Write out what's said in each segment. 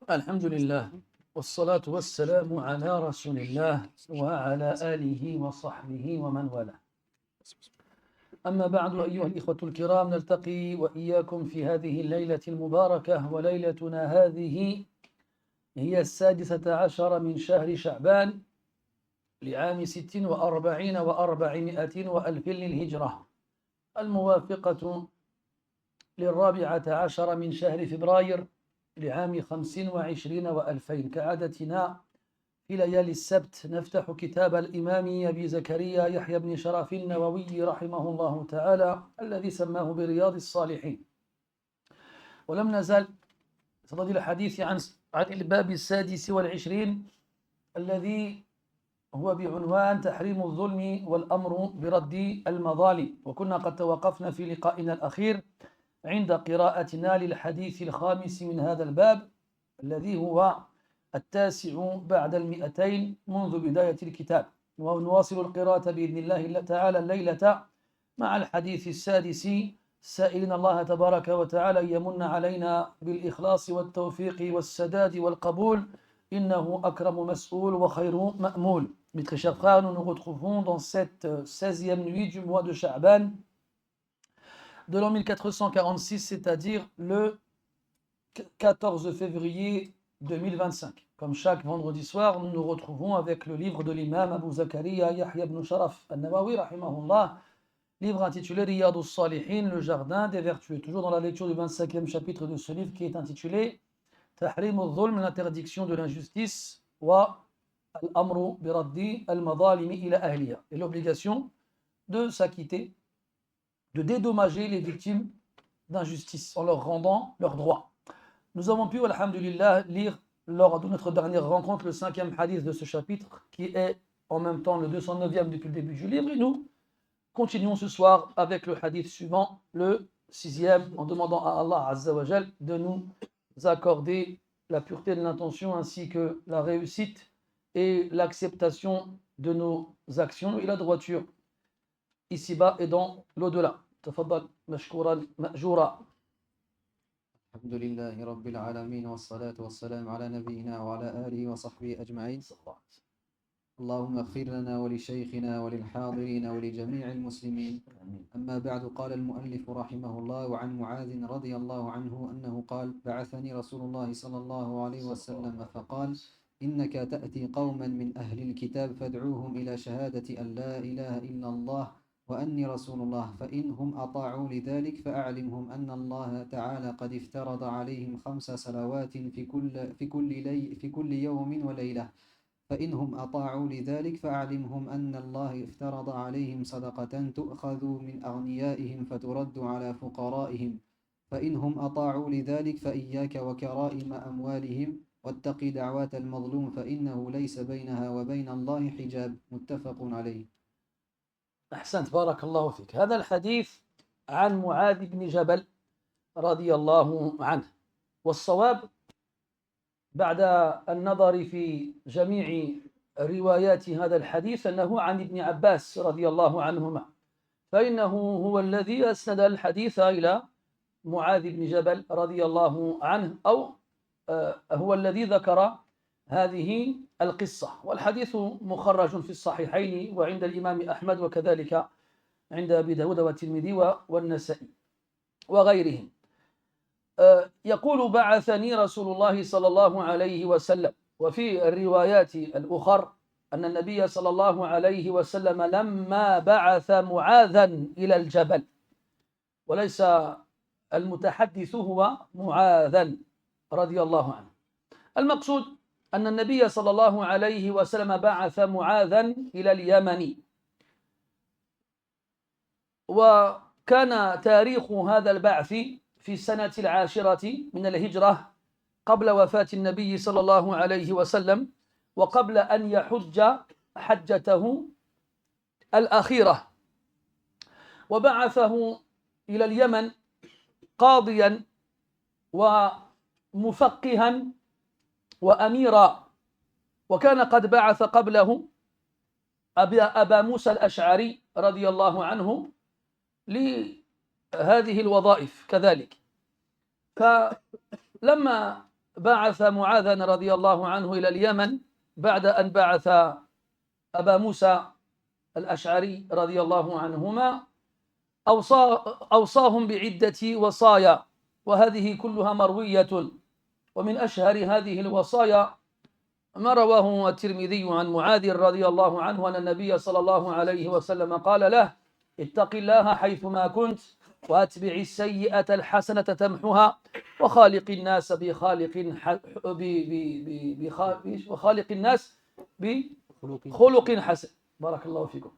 الحمد لله والصلاة والسلام على رسول الله وعلى آله وصحبه ومن والاه. أما بعد، أيها الإخوة الكرام، نلتقي وإياكم في هذه الليلة المباركة، وليلتنا هذه هي 16 من شهر شعبان لعام 46 و400 وألف للهجرة، الموافقة 14 من شهر فبراير لعام 25 و2000. كعادتنا في ليالي السبت نفتح كتاب الإمام أبي زكريا يحيى بن شرف النووي رحمه الله تعالى الذي سماه برياض الصالحين، ولم نزل صدد الحديث عن الباب 26 الذي هو بعنوان تحريم الظلم والأمر برد المظالم. وكنا قد توقفنا في لقائنا الأخير عند قراءتنا للحديث الخامس من هذا الباب الذي هو 9 بعد 200 منذ بداية الكتاب، ونواصل القراءة بإذن الله تعالى الليلة مع الحديث السادس، سائلين الله تبارك وتعالى أن يمن علينا بالإخلاص والتوفيق والسداد والقبول، إنه أكرم مسؤول وخير مأمول. Mes très chers frères, nous nous retrouvons dans cette 16e nuit du mois de Sha'ban de l'an 1446, c'est-à-dire le 14 février 2025. Comme chaque vendredi soir, nous nous retrouvons avec le livre de l'imam Abu Zakaria Yahya ibn Sharaf al-Nawawi rahimahullah, livre intitulé Riyad al-Salihin, le jardin des vertueux. Toujours dans la lecture du 25e chapitre de ce livre qui est intitulé Tahrim al-Dhulm, l'interdiction de l'injustice, wa al-amru biraddi al-madalimi ila ahliya, et l'obligation de s'acquitter, de dédommager les victimes d'injustice en leur rendant leurs droits. Nous avons pu, alhamdulillah, lire lors de notre dernière rencontre le 5e hadith de ce chapitre, qui est en même temps le 209e depuis le début du livre, et nous continuons ce soir avec le hadith suivant, le 6e, en demandant à Allah Azza wa Jal de nous accorder la pureté de l'intention ainsi que la réussite et l'acceptation de nos actions et la droiture ici-bas et dans l'au-delà. Tafaddal mashkouran ma'joura. الحمد لله رب العالمين والصلاة والسلام على نبينا وعلى آله وصحبه أجمعين. اللهم اغفر لنا ولشيخنا وللحاضرين ولجميع المسلمين. أما بعد، قال المؤلف رحمه الله: وعن معاذ رضي الله عنه أنه قال: بعثني رسول الله صلى الله عليه وسلم فقال: إنك تأتي قوما من أهل الكتاب فادعوهم إلى شهادة أن لا إله إلا الله وأني رسول الله، فإنهم أطاعوا لذلك فأعلمهم أن الله تعالى قد افترض عليهم 5 صلوات في كل يوم وليلة، فإنهم أطاعوا لذلك فأعلمهم أن الله افترض عليهم صدقة تؤخذ من أغنيائهم فترد على فقرائهم، فإنهم أطاعوا لذلك فإياك وكرائم أموالهم واتق دعوات المظلوم فإنه ليس بينها وبين الله حجاب. متفق عليه. أحسنت، بارك الله فيك. هذا الحديث عن معاذ بن جبل رضي الله عنه، والصواب بعد النظر في جميع روايات هذا الحديث أنه عن ابن عباس رضي الله عنهما، فإنه هو الذي أسند الحديث إلى معاذ بن جبل رضي الله عنه، أو هو الذي ذكر هذه القصة. والحديث مخرج في الصحيحين وعند الإمام أحمد وكذلك عند أبي داود والترمذي والنسائي وغيرهم. يقول: بعثني رسول الله صلى الله عليه وسلم. وفي الروايات الأخر أن النبي صلى الله عليه وسلم لما بعث معاذا إلى الجبل، وليس المتحدث هو معاذا رضي الله عنه. المقصود أن النبي صلى الله عليه وسلم بعث معاذا إلى اليمن، وكان تاريخ هذا البعث في السنة 10 من الهجرة قبل وفاة النبي صلى الله عليه وسلم، وقبل أن يحج حجته الأخيرة، وبعثه إلى اليمن قاضيا ومفقها وأميرا، وكان قد بعث قبله أبا موسى الأشعري رضي الله عنه لهذه الوظائف كذلك. فلما بعث معاذا رضي الله عنه إلى اليمن بعد أن بعث أبا موسى الأشعري رضي الله عنهما أوصاهم بعدة وصايا، وهذه كلها مروية. ومن أشهر هذه الوصايا ما رواه الترمذي عن معاذ رضي الله عنه أن النبي صلى الله عليه وسلم قال له: اتق الله حيثما كنت وأتبع السيئة الحسنة تمحها وخالق الناس بخلق حسن. بارك الله فيكم.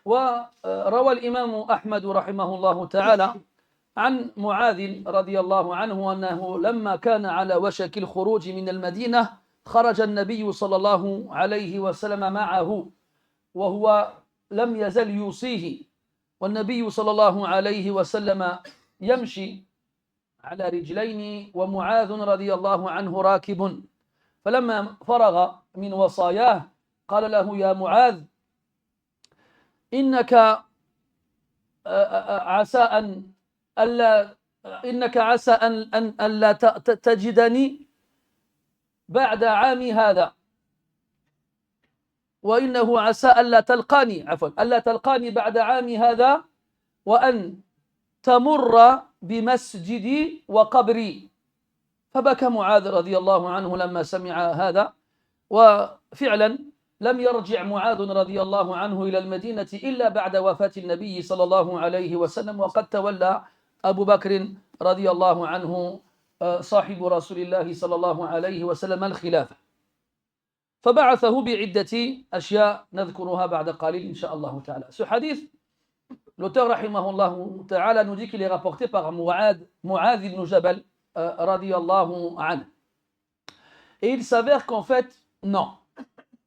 وروى الإمام أحمد رحمه الله تعالى عن معاذ رضي الله عنه أنه لما كان على وشك الخروج من المدينة خرج النبي صلى الله عليه وسلم معه وهو لم يزل يوصيه، والنبي صلى الله عليه وسلم يمشي على رجلين ومعاذ رضي الله عنه راكب. فلما فرغ من وصاياه قال له: يا معاذ، إنك عسى أن ألا تجدني بعد عامي هذا، وإنه عسى ألا تلقاني بعد عامي هذا، وأن تمر بمسجدي وقبري. فبكى معاذ رضي الله عنه لما سمع هذا، وفعلا لم يرجع معاذ رضي الله عنه إلى المدينة إلا بعد وفاة النبي صلى الله عليه وسلم، وقد تولى أبو بكر رضي الله عنه صاحب رسول الله صلى الله عليه وسلم الخلافة، فبعثه بعدة أشياء نذكرها بعد قليل إن شاء الله تعالى. Ce hadith, l'auteur rahimahullah ta'ala nous dit qu'il est rapporté par Mu'adh ibn Jabal radiyallahu anhu. Et il s'avère qu'en fait, non.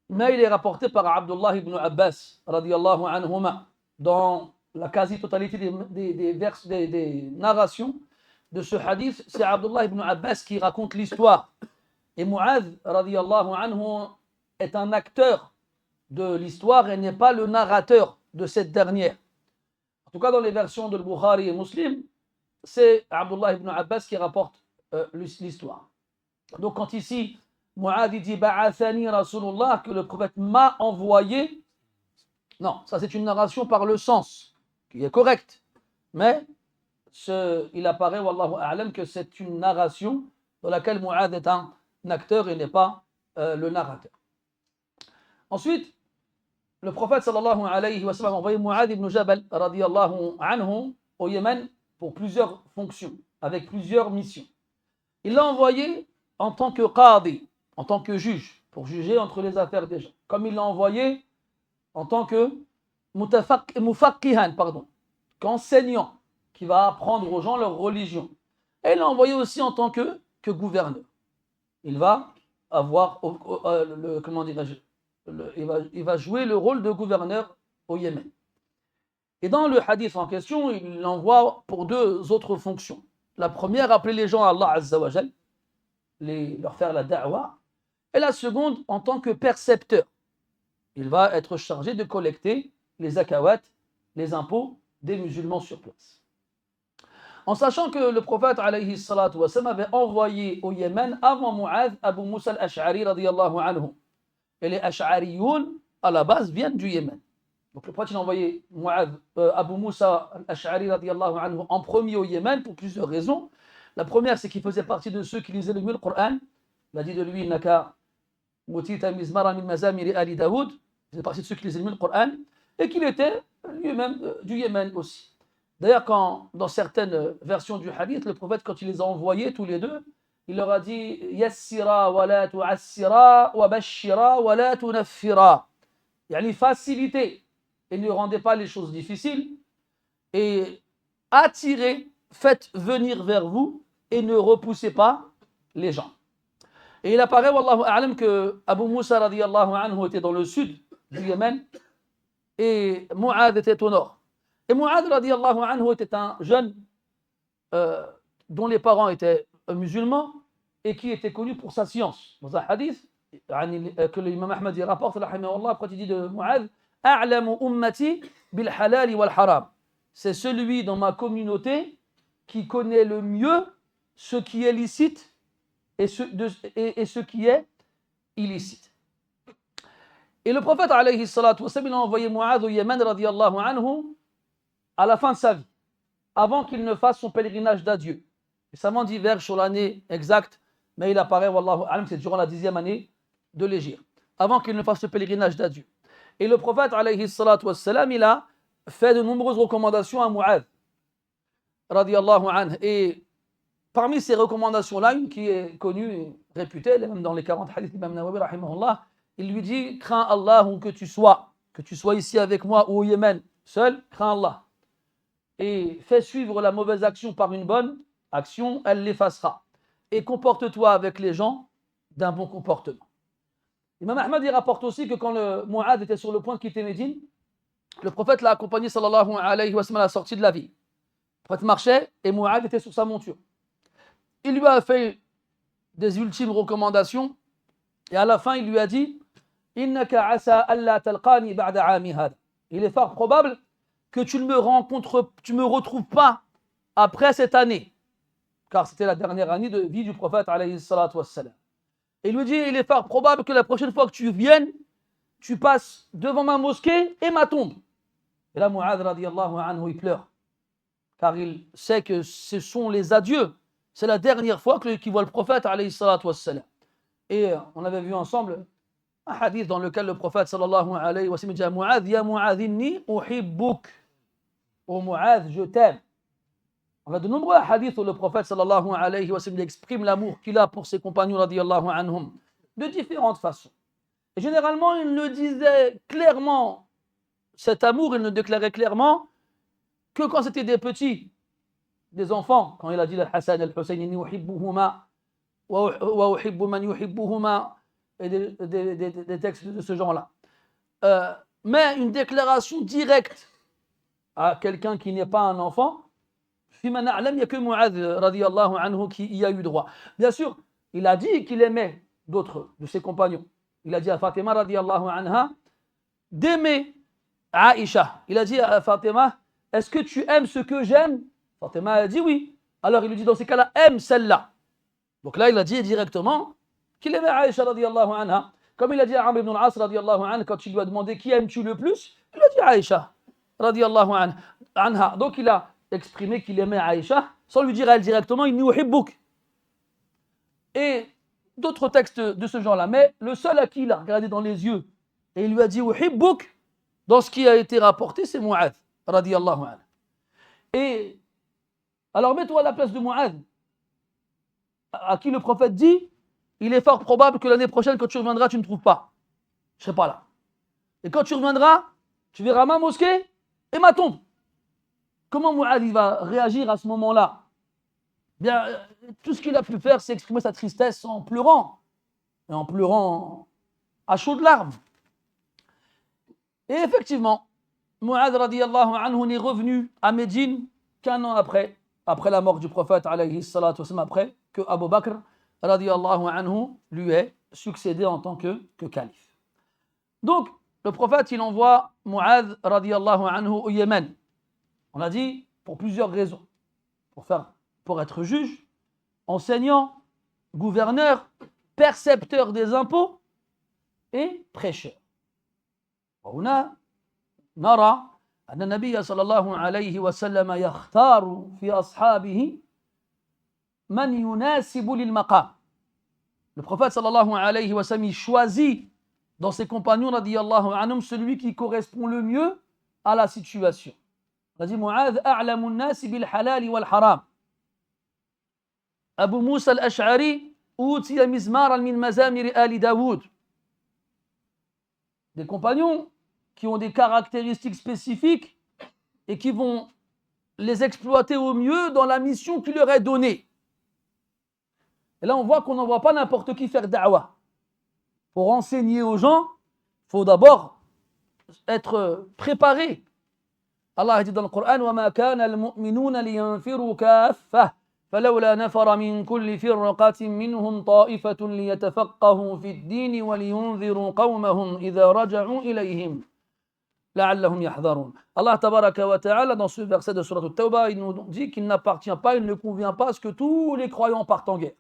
Mais il est rapporté par Abdullah ibn Abbas radiyallahu anhuma. Dans la quasi-totalité des narrations de ce hadith, c'est Abdullah ibn Abbas qui raconte l'histoire. Et Mu'adh radiyallahu anhu est un acteur de l'histoire et n'est pas le narrateur de cette dernière. En tout cas, dans les versions de Bukhari et Muslim, c'est Abdullah ibn Abbas qui rapporte l'histoire. Donc quand ici Mu'adh dit Ba'athani Rasulullah, que le prophète m'a envoyé, non, ça c'est une narration par le sens qui est correcte, mais il apparaît, wallahu a'lam, que c'est une narration dans laquelle Mu'adh est un acteur et n'est pas le narrateur. Ensuite, le prophète sallallahu alayhi wa sallam a envoyé Mu'adh ibn Jabal radiyallahu anhu au Yémen pour plusieurs fonctions, avec plusieurs missions. Il l'a envoyé en tant que qadi, en tant que juge, pour juger entre les affaires des gens. Comme il l'a envoyé en tant que mufaqqihan, qu'enseignant, qui va apprendre aux gens leur religion. Et il l'a envoyé aussi en tant que gouverneur. Il va avoir, il va jouer le rôle de gouverneur au Yémen. Et dans le hadith en question, il l'envoie pour deux autres fonctions. La première, appeler les gens à Allah Azza wa Jal, leur faire la da'wa. Et la seconde, en tant que percepteur. Il va être chargé de collecter les zakawat, les impôts des musulmans sur place. En sachant que le prophète alayhi salatu wa sallam avait envoyé au Yémen avant Mu'adh Abu Musa al-Ash'ari radiyallahu anhu. Et les Ash'ariyoun, à la base, viennent du Yémen. Donc le prophète a envoyé Abu Musa al-Ash'ari radiyallahu anhu en premier au Yémen pour plusieurs raisons. La première, c'est qu'il faisait partie de ceux qui lisaient le mieux le Coran. Il a dit de lui, Naka Mutita Mizmara min Mazamiri Ali Daoud. Il faisait partie de ceux qui lisaient le mieux le Coran. Et qu'il était lui-même du Yémen aussi. D'ailleurs, dans certaines versions du hadith, le prophète, quand il les a envoyés tous les deux, il leur a dit Yassira wa la tu'assira wa bashira wa la tunaffira. Yani facilitez et ne rendez pas les choses difficiles, et attirez, faites venir vers vous et ne repoussez pas les gens. Et il apparaît, wallahu a'lam, que Abu Musa radiyallahu anhu était dans le sud du Yémen et Mu'adh était au nord. Et Mu'adh radiyallahu anhu était un jeune dont les parents étaient musulmans et qui était connu pour sa science. Dans un hadith que l'imam Ahmad y rapporte, quand il dit de Mu'adh, A'lamu ummati bil halal wal haram. C'est celui dans ma communauté qui connaît le mieux ce qui est licite et ce qui est illicite. Et le prophète, alayhi salatu wassalam, il a envoyé Mu'adh au Yémen, radiyallahu anhu, à la fin de sa vie, avant qu'il ne fasse son pèlerinage d'adieu. Les savants divergent sur l'année exacte, mais il apparaît, wallahu alam, c'est durant la 10e année de l'Hégire, avant qu'il ne fasse ce pèlerinage d'adieu. Et le prophète, alayhi salatu wassalam, il a fait de nombreuses recommandations à Mu'adh, radiyallahu anhu. Et parmi ces recommandations-là, une qui est connue et réputée, même dans les 40 hadiths d'Imam Nawawi, rahimahullah, il lui dit, crains Allah où que tu sois ici avec moi ou au Yémen, seul, crains Allah. Et fais suivre la mauvaise action par une bonne action, elle l'effacera. Et comporte-toi avec les gens d'un bon comportement. Imam Ahmad, il rapporte aussi que quand le Mu'adh était sur le point de quitter Médine, le prophète l'a accompagné, sallallahu alayhi wa sallam, à la sortie de la ville. Le prophète marchait et Mu'adh était sur sa monture. Il lui a fait des ultimes recommandations et à la fin, il lui a dit « Innaka asa alla talqani ba'da 'ami hada » Il est fort probable que tu ne me retrouves pas après cette année, car c'était la dernière année de vie du prophète, alayhi salatu wassalam. Et il lui dit, il est fort probable que la prochaine fois que tu viennes, tu passes devant ma mosquée et ma tombe. Et là, Mu'adh, radiyallahu anhu, il pleure, car il sait que ce sont les adieux. C'est la dernière fois qu'il voit le prophète, alayhi salatu wassalam. Et on avait vu ensemble un hadith dans lequel le prophète, sallallahu alayhi wa sallam, dit à Mu'adh, ya Mu'adh, inni uhibbuk. Oh Mu'adh, je t'aime. On a de nombreux hadiths où le prophète sallallahu alayhi wa sallam exprime l'amour qu'il a pour ses compagnons radiyallahu anhum de différentes façons. Et généralement, il ne disait clairement cet amour, il ne déclarait clairement que quand c'était des petits, des enfants. Quand il a dit al-Hassan al-Hussein, inni uhibbuhuma wa uhibbu man yuhibbuhuma, et des textes de ce genre-là. Mais une déclaration directe à quelqu'un qui n'est pas un enfant, il n'y a que Mu'adh radiyallahu anhu qui y a eu droit. Bien sûr, il a dit qu'il aimait d'autres de ses compagnons. Il a dit à Fatima radiyallahu anha d'aimer Aïcha. Il a dit à Fatima, est-ce que tu aimes ce que j'aime? Fatima a dit oui. Alors il lui dit dans ces cas-là, aime celle-là. Donc là, il a dit directement qu'il aimait Aïcha radiyallahu anha. Comme il a dit à Amr ibn al-As radiyallahu anha, quand il lui a demandé qui aimes-tu le plus, il a dit Aïcha radiyallahu anha. Donc il a exprimé qu'il aimait Aïcha sans lui dire à elle directement inni uhibbouk. Et d'autres textes de ce genre-là. Mais le seul à qui il a regardé dans les yeux et il lui a dit uhibbouk, dans ce qui a été rapporté, c'est Mu'adh radiyallahu anhu. Et alors mets-toi à la place de Mu'adh, à qui le prophète dit il est fort probable que l'année prochaine, quand tu reviendras, tu ne trouves pas. Je ne serai pas là. Et quand tu reviendras, tu verras ma mosquée et ma tombe. Comment Mu'adh va réagir à ce moment-là? Bien, tout ce qu'il a pu faire, c'est exprimer sa tristesse en pleurant. Et en pleurant à chaudes larmes. Et effectivement, Mu'adh radiyallahu anhu n'est revenu à Médine qu'un an après la mort du prophète, alayhi salatu wassalam, après que Abu Bakr radiyallahu anhu lui ait succédé en tant que calife. Donc, le prophète, il envoie Mu'adh radiyallahu anhu au Yémen. On a dit pour plusieurs raisons. Pour être juge, enseignant, gouverneur, percepteur des impôts et prêcheur. وهنا نرى أن النبي صلى الله عليه وسلم يختار في أصحابه من يناسب للمقام. Le prophète sallallahu alayhi wa sallam choisit dans ses compagnons radiyallahu anhum celui qui correspond le mieux à la situation. On a dit Mu'adh a'lamu an-nas bil halal wal haram. Abu Musa al-Ash'ari utiya mizmaran min mazamir ali Daoud. Des compagnons qui ont des caractéristiques spécifiques et qui vont les exploiter au mieux dans la mission qui leur est donnée. Et là, on voit qu'on n'envoie pas n'importe qui faire da'wah. Pour enseigner aux gens, il faut d'abord être préparé. Allah a dit dans le Coran وَمَا كَانَ الْمُؤْمِنُونَ لِيَنْفِرُوا كَافَّةً فَلَوْلَا نَفَرَ مِنْ كُلِّ فِرْقَةٍ مِّنْهُمْ طَائِفَةٌ لِيَتَفَقَّهُوا فِي الدِّينِ وَلِيُنْذِرُوا قَوْمَهُمْ إِذَا رَجَعُوا إِلَيْهِمْ لَعَلَّهُمْ يَحْذَرُونَ. Allah tabaraka wa ta'ala, dans ce verset de Surat At-Tawbah, il nous dit qu'il n'appartient pas, il ne convient pas à ce que tous les croyants partent en guerre.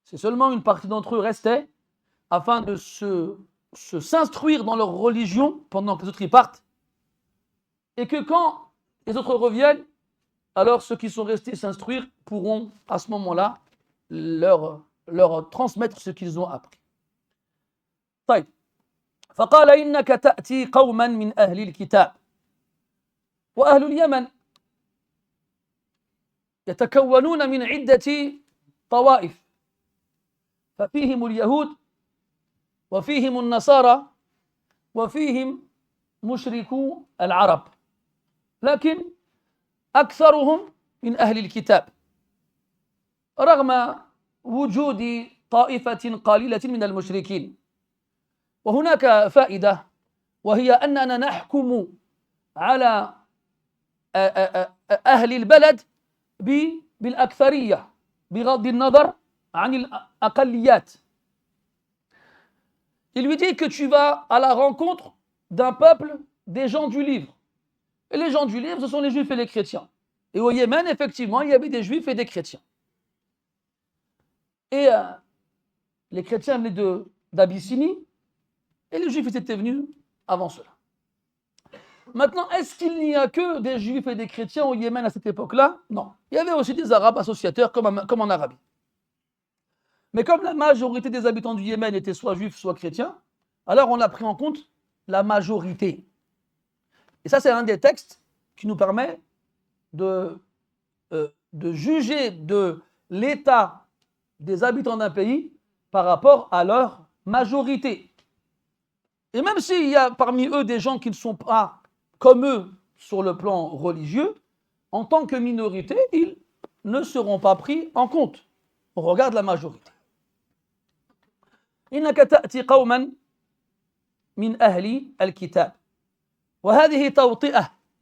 C'est seulement une partie d'entre eux restait afin de s'instruire dans leur religion pendant que les autres y partent. Et que quand les autres reviennent, alors ceux qui sont restés s'instruire pourront à ce moment-là leur transmettre ce qu'ils ont appris. طيب فقال إنك تأتي قوما من أهل الكتاب وأهل اليمن يتكونون من عدة طوائف ففيهم اليهود وفيهم النصارى وفيهم مشركو العرب لكن أكثرهم من أهل الكتاب رغم وجود طائفة قليلة من المشركين وهناك فائدة وهي أننا نحكم على أهل البلد بالأكثرية بغض النظر عن الأقليات. Il lui dit que tu vas à la rencontre d'un peuple des gens du livre. Et les gens du livre, ce sont les juifs et les chrétiens. Et au Yémen, effectivement, il y avait des juifs et des chrétiens. Et les chrétiens venaient d'Abyssinie et les juifs étaient venus avant cela. Maintenant, est-ce qu'il n'y a que des juifs et des chrétiens au Yémen à cette époque-là? Non. Il y avait aussi des arabes associateurs comme en Arabie. Mais comme la majorité des habitants du Yémen étaient soit juifs, soit chrétiens, alors on a pris en compte la majorité. Et ça, c'est un des textes qui nous permet de juger de l'état des habitants d'un pays par rapport à leur majorité. Et même s'il y a parmi eux des gens qui ne sont pas comme eux sur le plan religieux, en tant que minorité, ils ne seront pas pris en compte. On regarde la majorité. إنك تأتي قوما من أهل الكتاب وهذه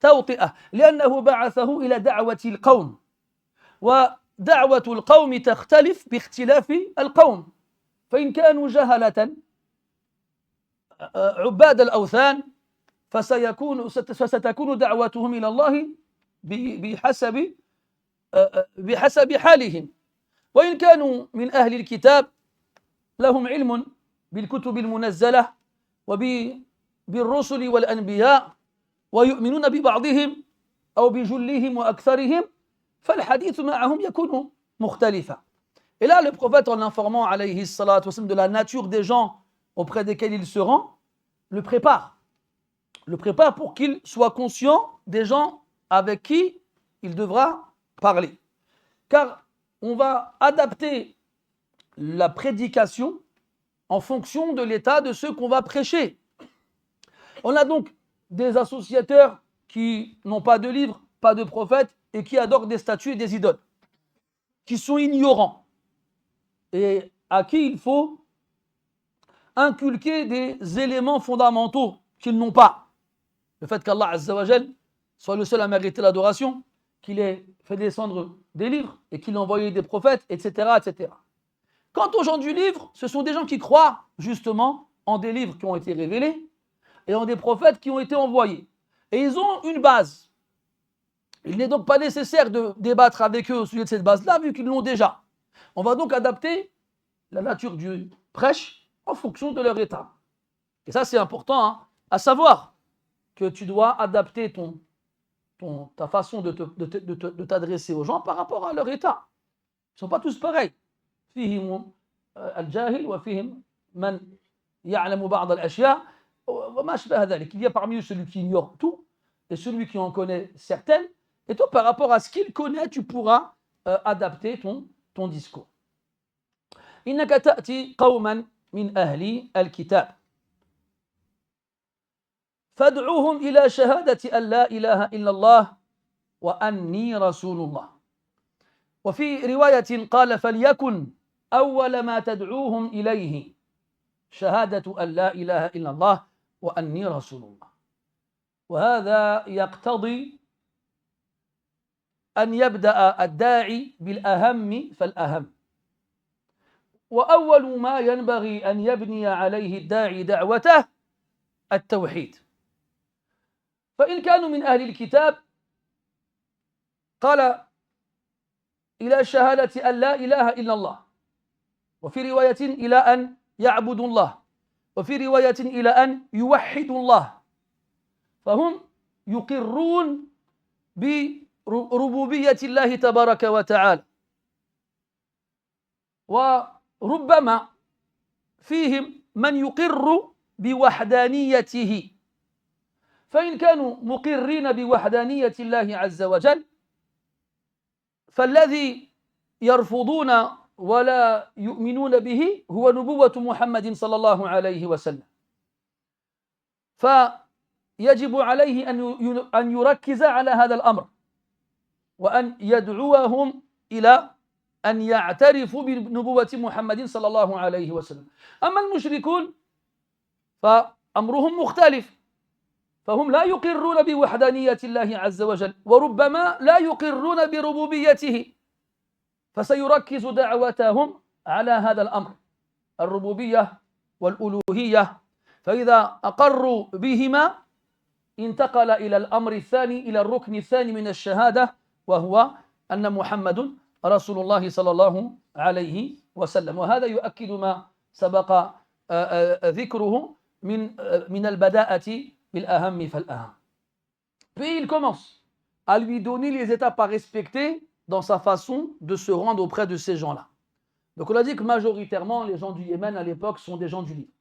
توطئة لأنه بعثه إلى دعوة القوم ودعوة القوم تختلف باختلاف القوم فإن كانوا جهلة عباد الأوثان فستكون دعوتهم إلى الله بحسب حالهم وإن كانوا من أهل الكتاب لهم علم بالكتب المنزلة وبالرسل والأنبياء ويؤمنون ببعضهم أو بجلهم وأكثرهم فالحديث معهم يكون مختلفا. Et là, le prophète, en l'informant alayhi salatu wassalam de la nature des gens auprès desquels il se rend, le prépare pour qu'il soit conscient des gens avec qui il devra parler. Car on va adapter la prédication en fonction de l'état de ceux qu'on va prêcher. On a donc des associateurs qui n'ont pas de livre, pas de prophète et qui adorent des statues et des idoles, qui sont ignorants et à qui il faut inculquer des éléments fondamentaux qu'ils n'ont pas. Le fait qu'Allah Azza wa Jal soit le seul à mériter l'adoration, qu'il ait fait descendre des livres et qu'il a envoyé des prophètes, etc., etc. Quant aux gens du livre, ce sont des gens qui croient justement en des livres qui ont été révélés et en des prophètes qui ont été envoyés. Et ils ont une base. Il n'est donc pas nécessaire de débattre avec eux au sujet de cette base-là, vu qu'ils l'ont déjà. On va donc adapter la nature du prêche en fonction de leur état. Et ça, c'est important à savoir que tu dois adapter ta façon de t'adresser aux gens par rapport à leur état. Ils ne sont pas tous pareils. فيهم الجاهل وفيهم من يعلم بعض الأشياء وما شبه ذلك. Il y a parmi eux celui qui ignore tout et celui qui en connaît certaines. Et toi, par rapport à ce qu'il connaît, tu pourras adapter ton discours. إنك تأتي قوما من أهل الكتاب فادعوهم إلى شهادة أن لا إله إلا الله وأني رسول الله. وفي رواية قال فليكن أول ما تدعوهم إليه شهادة أن لا إله إلا الله وأني رسول الله. وهذا يقتضي أن يبدأ الداعي بالأهم فالأهم. وأول ما ينبغي أن يبني عليه الداعي دعوته التوحيد. فإن كانوا من أهل الكتاب قال إلى شهادة أن لا إله إلا الله وفي رواية إلى أن يعبدوا الله وفي رواية إلى أن يوحدوا الله فهم يقرون بربوبية الله تبارك وتعالى وربما فيهم من يقر بوحدانيته فإن كانوا مقرين بوحدانية الله عز وجل فالذي يرفضون ولا يؤمنون به هو نبوة محمد صلى الله عليه وسلم فيجب عليه أن يركز على هذا الأمر وأن يدعوهم إلى أن يعترفوا بنبوة محمد صلى الله عليه وسلم أما المشركون فأمرهم مختلف فهم لا يقرون بوحدانية الله عز وجل وربما لا يقرون بربوبيته فسيركز دعوتهم على هذا الأمر الربوبية والألوهية فإذا أقروا بهما انتقل إلى الأمر الثاني إلى الركن الثاني من الشهادة وهو أن محمد رسول الله صلى الله عليه وسلم وهذا يؤكد ما سبق ذكره من البداءة بالأهم فالأهم. Puis il commence à lui donner les étapes à respecter dans sa façon de se rendre auprès de ces gens-là. Donc on a dit que majoritairement les gens du Yémen à l'époque sont des gens du livre.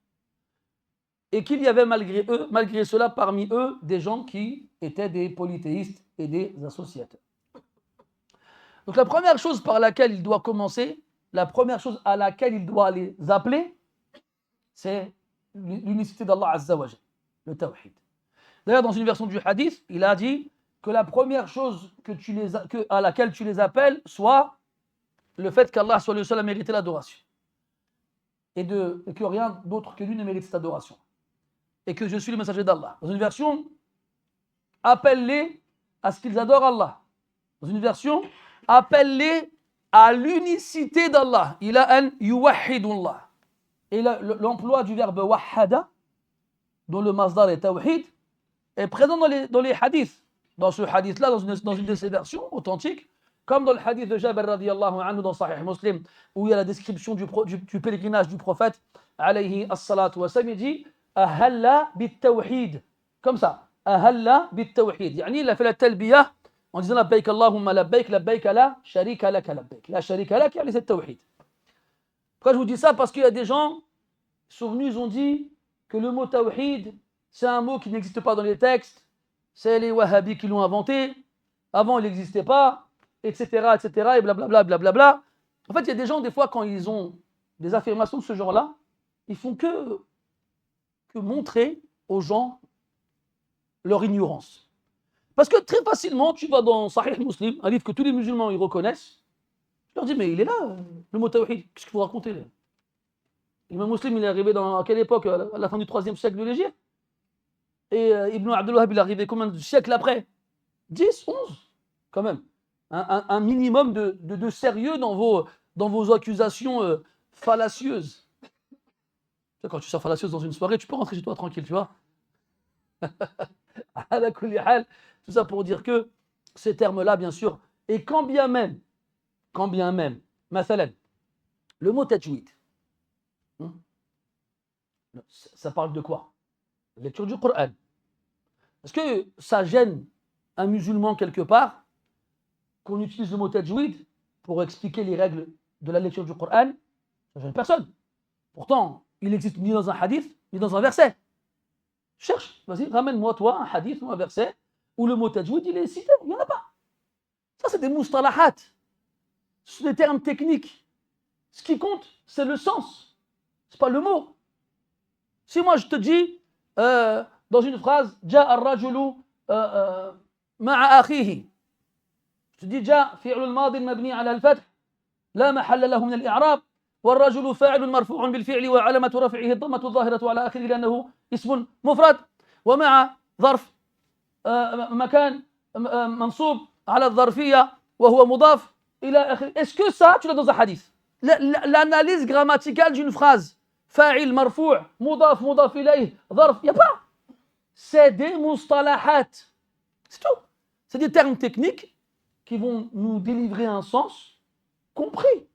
Et qu'il y avait malgré cela parmi eux des gens qui étaient des polythéistes et des associateurs. Donc la première chose par laquelle il doit commencer, la première chose à laquelle il doit les appeler, c'est l'unicité d'Allah Azza wa Jal, le tawhid. D'ailleurs, dans une version du hadith, il a dit que la première chose à laquelle tu les appelles soit le fait qu'Allah soit le seul à mériter l'adoration. Et que rien d'autre que lui ne mérite cette adoration. Et que je suis le messager d'Allah. Dans une version, appelle-les à ce qu'ils adorent Allah. Dans une version, appelle-les à l'unicité d'Allah. Il a un yuwahidullah. Et l'emploi du verbe wahada, dont le masdar est tawhid, est présent dans les hadiths. Dans ce hadith-là, dans une de ces versions authentiques, comme dans le hadith de Jabir radiyallahu anhu dans Sahih Muslim, où il y a la description du pèlerinage du prophète, alayhi as-salatu wa sallam, il dit ahalla bit-tawhid. Comme ça, ahalla bit-tawhid. Yani il a fait la talbiyah en disant labbaik Allahumma labbaik, labbaik la sharika laka labbaik. La sharika laka, yani c'est le tawhid. Pourquoi je vous dis ça? Parce qu'il y a des gens qui sont venus, ils ont dit que le mot tawhid, c'est un mot qui n'existe pas dans les textes, c'est les wahhabis qui l'ont inventé, avant il n'existait pas, etc., et blablabla, blablabla. En fait, il y a des gens, des fois, quand ils ont des affirmations de ce genre-là, ils font que montrer aux gens leur ignorance. Parce que très facilement, tu vas dans Sahih Muslim, un livre que tous les musulmans ils reconnaissent, je leur dis, mais il est là, le mot tawhid, qu'est-ce que vous racontez là? L'imam Muslim, il est arrivé à quelle époque? À la fin du 3e siècle de l'Égypte. Et Ibn Abdul Wahhab, il est arrivé combien de siècles après? 10, 11, quand même. Un minimum de sérieux dans vos accusations fallacieuses. Quand tu sors fallacieuse dans une soirée, tu peux rentrer chez toi tranquille, tu vois. Tout ça pour dire que ces termes-là, bien sûr, et quand bien même, mathalan, le mot tajwid, ça parle de quoi? Lecture du Coran. Est-ce que ça gêne un musulman quelque part qu'on utilise le mot tajwid pour expliquer les règles de la lecture du Coran? Ça gêne personne. Pourtant, il n'existe ni dans un hadith, ni dans un verset. Cherche, vas-y, ramène-moi toi un hadith ou un verset où le mot tajwid il est cité. Il n'y en a pas. Ça, c'est des mustalahat. Ce sont des termes techniques. Ce qui compte, c'est le sens. Ce n'est pas le mot. Si moi je te dis dans une phrase جاء الرجل مع أخيه, je te dis جاء فعل الماضي مبني على الفتح لا محل له من الإعراب والرجل فاعل مرفوع بالفعل وعلامة رفعه الضمة الظاهرة على آخره لأنه اسم مفرد ومع ظرف مكان منصوب على الظرفية وهو مضاف إلى آخره. Est-ce que ça, tu l'as dans un hadith? L'analyse grammaticale d'une phrase, fa'il, marfou', mudaf, mudaf ilayh, ظرف, il n'y a pas. C'est des mustalahat. C'est tout. C'est des termes techniques qui vont nous délivrer un sens compris.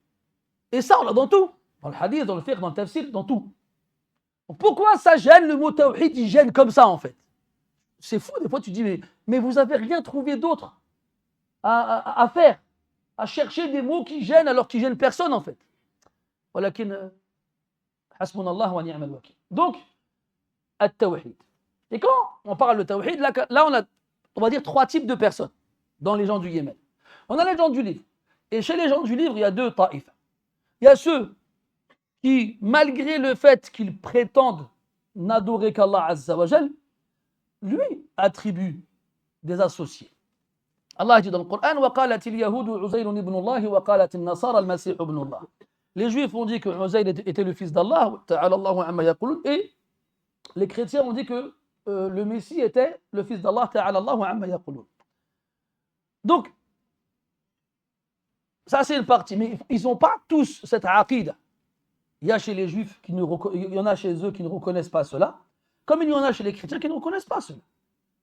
Et ça, on l'a dans tout. dans le hadith, dans le fiqh, dans le tafsir, dans tout. Donc pourquoi ça gêne, le mot tawhid, il gêne comme ça en fait? C'est fou, des fois tu dis, mais vous n'avez rien trouvé d'autre à faire, à chercher des mots qui gênent alors qu'ils gênent personne en fait. ولكن حسبنا الله ونعم الوكيل. Donc, at-tawhid. Et quand on parle de tawhid, là on va dire 3 types de personnes dans les gens du Yémen. On a les gens du livre. Et chez les gens du livre, il y a 2 taïfs. Il y a ceux qui, malgré le fait qu'ils prétendent n'adorer qu'Allah Azza wa Jal, lui attribue des associés. Allah dit dans le Coran وَقَالَتِ الْيَهُودُ عُزَيْرٌ ابْنُ اللَّهِ وَقَالَتِ النَّصَارَى الْمَسِيحُ ابْنُ اللَّهِ. Les Juifs ont dit que Uzair était le fils d'Allah, et les chrétiens ont dit que le Messie était le fils d'Allah. Donc, ça c'est une partie, mais ils n'ont pas tous cette aqida. Il y a chez les Juifs, il y en a chez eux qui ne reconnaissent pas cela, comme il y en a chez les chrétiens qui ne reconnaissent pas cela.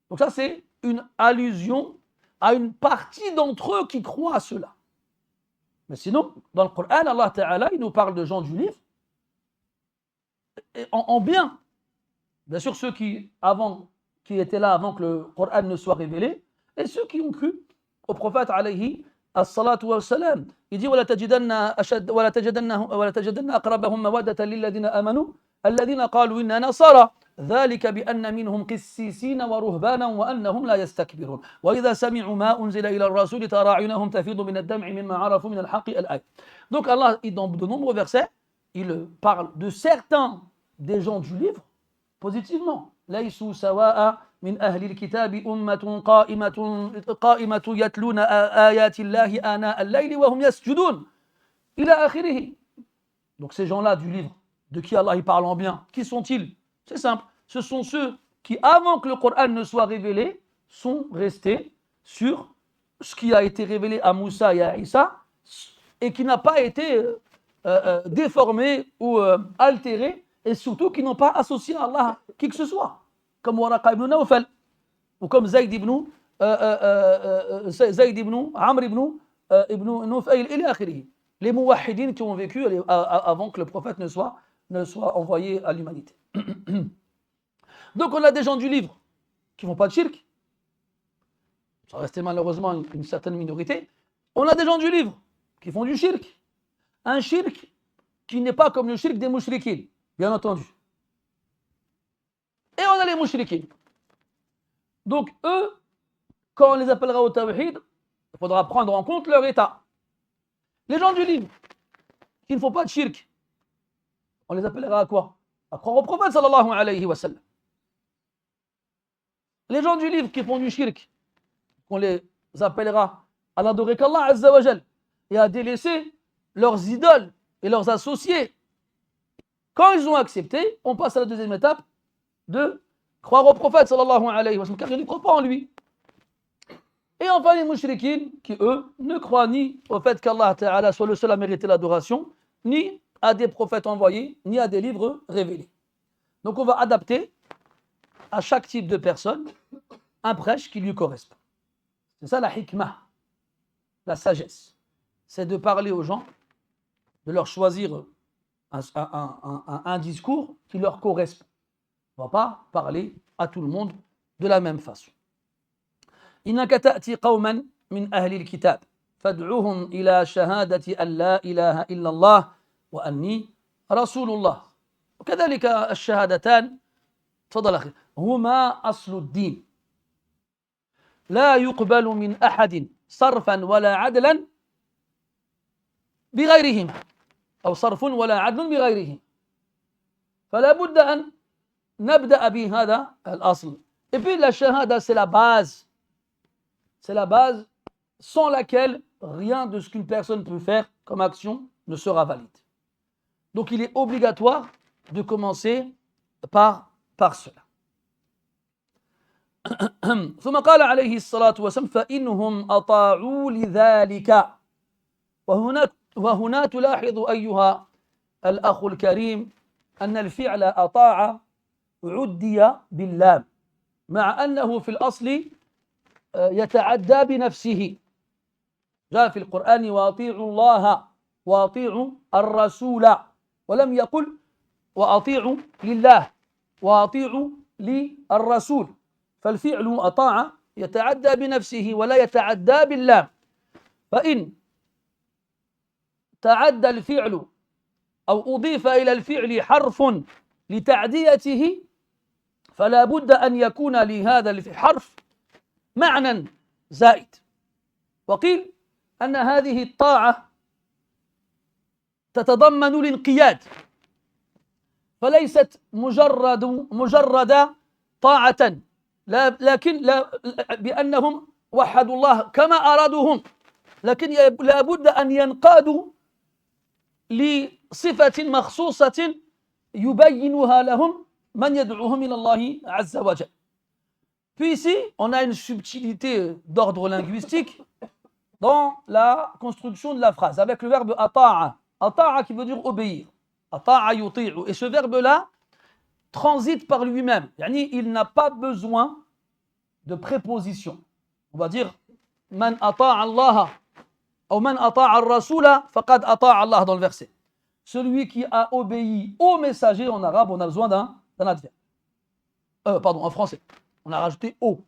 Donc ça c'est une allusion à une partie d'entre eux qui croient à cela. Mais sinon, dans le Coran, Allah Ta'ala, il nous parle de gens du livre en bien. Bien sûr, ceux qui étaient là avant que le Coran ne soit révélé, et ceux qui ont cru au prophète alayhi as-salatu wa-salam. Il dit وَلَا تَجِدَنَّ أَقْرَبَهُمْ مَوَدَّةً لِلَّذِينَ آمَنُوا الَّذِينَ قَالُوا إِنَّا نَصَارَى ذلك بأن منهم قسيسين ورهبانا وأنهم لا يستكبرون وإذا سمعوا ما أنزل إلى الرسول ترى أعينهم تفيض من الدمع مما عرفوا من الحق الآية. Donc Allah, dans de nombreux versets, il parle de certains des gens du livre positivement. ليسوا سواء من أهل الكتاب أمة قائمة يتلون آيات الله آناء الليل وهم يسجدون إلى آخره. Donc ces gens-là du livre, de qui Allah il parle en bien, qui sont-ils? C'est simple, ce sont ceux qui, avant que le Coran ne soit révélé, sont restés sur ce qui a été révélé à Moussa et à Isa et qui n'a pas été déformé ou altéré, et surtout qui n'ont pas associé à Allah qui que ce soit, comme Waraqa ibn Nawfal ou comme Zayd ibn Amr ibn Nufayl et akhiri. Les mouwahidines qui ont vécu avant que le prophète ne soit envoyé à l'humanité. Donc on a des gens du livre qui ne font pas de shirk, ça restait malheureusement une certaine minorité. On a des gens du livre qui font du shirk, un shirk qui n'est pas comme le shirk des mouchriquines, bien entendu. Et on a les mouchriquines. Donc eux, quand on les appellera au tawhid, il faudra prendre en compte leur état. Les gens du livre qui ne font pas de shirk, on les appellera à quoi? À croire au prophète sallallahu alayhi wa sallam. Les gens du livre qui font du shirk, on les appellera à n'adorer qu'Allah azza wa jal et à délaisser leurs idoles et leurs associés. Quand ils ont accepté, on passe à la deuxième étape de croire au prophète sallallahu alayhi wa sallam, car ils ne croient pas en lui. Et enfin les mouchriquines qui eux ne croient ni au fait qu'Allah Ta'ala soit le seul à mériter l'adoration, ni à des prophètes envoyés, ni à des livres révélés. Donc on va adapter à chaque type de personne un prêche qui lui correspond. C'est ça la hikmah, la sagesse. C'est de parler aux gens, de leur choisir un discours qui leur correspond. On ne va pas parler à tout le monde de la même façon. إنك تأتي قوما من أهل الكتاب فادعوهم إلى شهادة أن لا إله إلا الله وأني رسول الله. وكذلك الشهادتان تفضل أخي هما أصل الدين لا يقبل من أحد صرفا ولا عدلا بغيرهما أو صرف ولا عدل بغيرهما فلا بد أن نبدأ بهذا الأصل. Et puis la shahada c'est la base. C'est la base sans laquelle rien de ce qu'une personne peut faire comme action ne sera valide. Donc il est obligatoire de commencer par cela. ثم قال عليه الصلاة والسلام فإنهم أطاعوا لذلك وهنا تلاحظ أيها الأخ الكريم أن الفعل أطاع عدي باللام مع أنه في الأصل يتعدى بنفسه. جاء في القرآن واطيعوا الله واطيعوا الرسول ولم يقل وأطيعوا لله وأطيعوا للرسول. فالفعل أطاع يتعدى بنفسه ولا يتعدى بالله. فإن تعدى الفعل أو أضيف إلى الفعل حرف لتعديته فلا بد أن يكون لهذا الحرف معنى زائد. وقيل أن هذه الطاعة تتضمن الانقياد، فليست مجرد طاعة، لكن بأنهم وحدوا الله كما أرادوهم، لكن لا بد أن ينقادوا لصفة مخصوصة يبينها لهم من يدعوهم إلى الله عز وجل. Puis ici, on a une subtilité d'ordre linguistique dans la construction de la phrase, avec le verbe ata'a. Ata'a qui veut dire obéir. Ata'a yuti'u. Et ce verbe-là transite par lui-même. Yani, il n'a pas besoin de préposition. On va dire Man ata'a Allah ou Man ata'a ar-rasula faqad ata'a Allah dans le verset. Celui qui a obéi au messager, en arabe, on a besoin d'un adverbe. En français, on a rajouté au.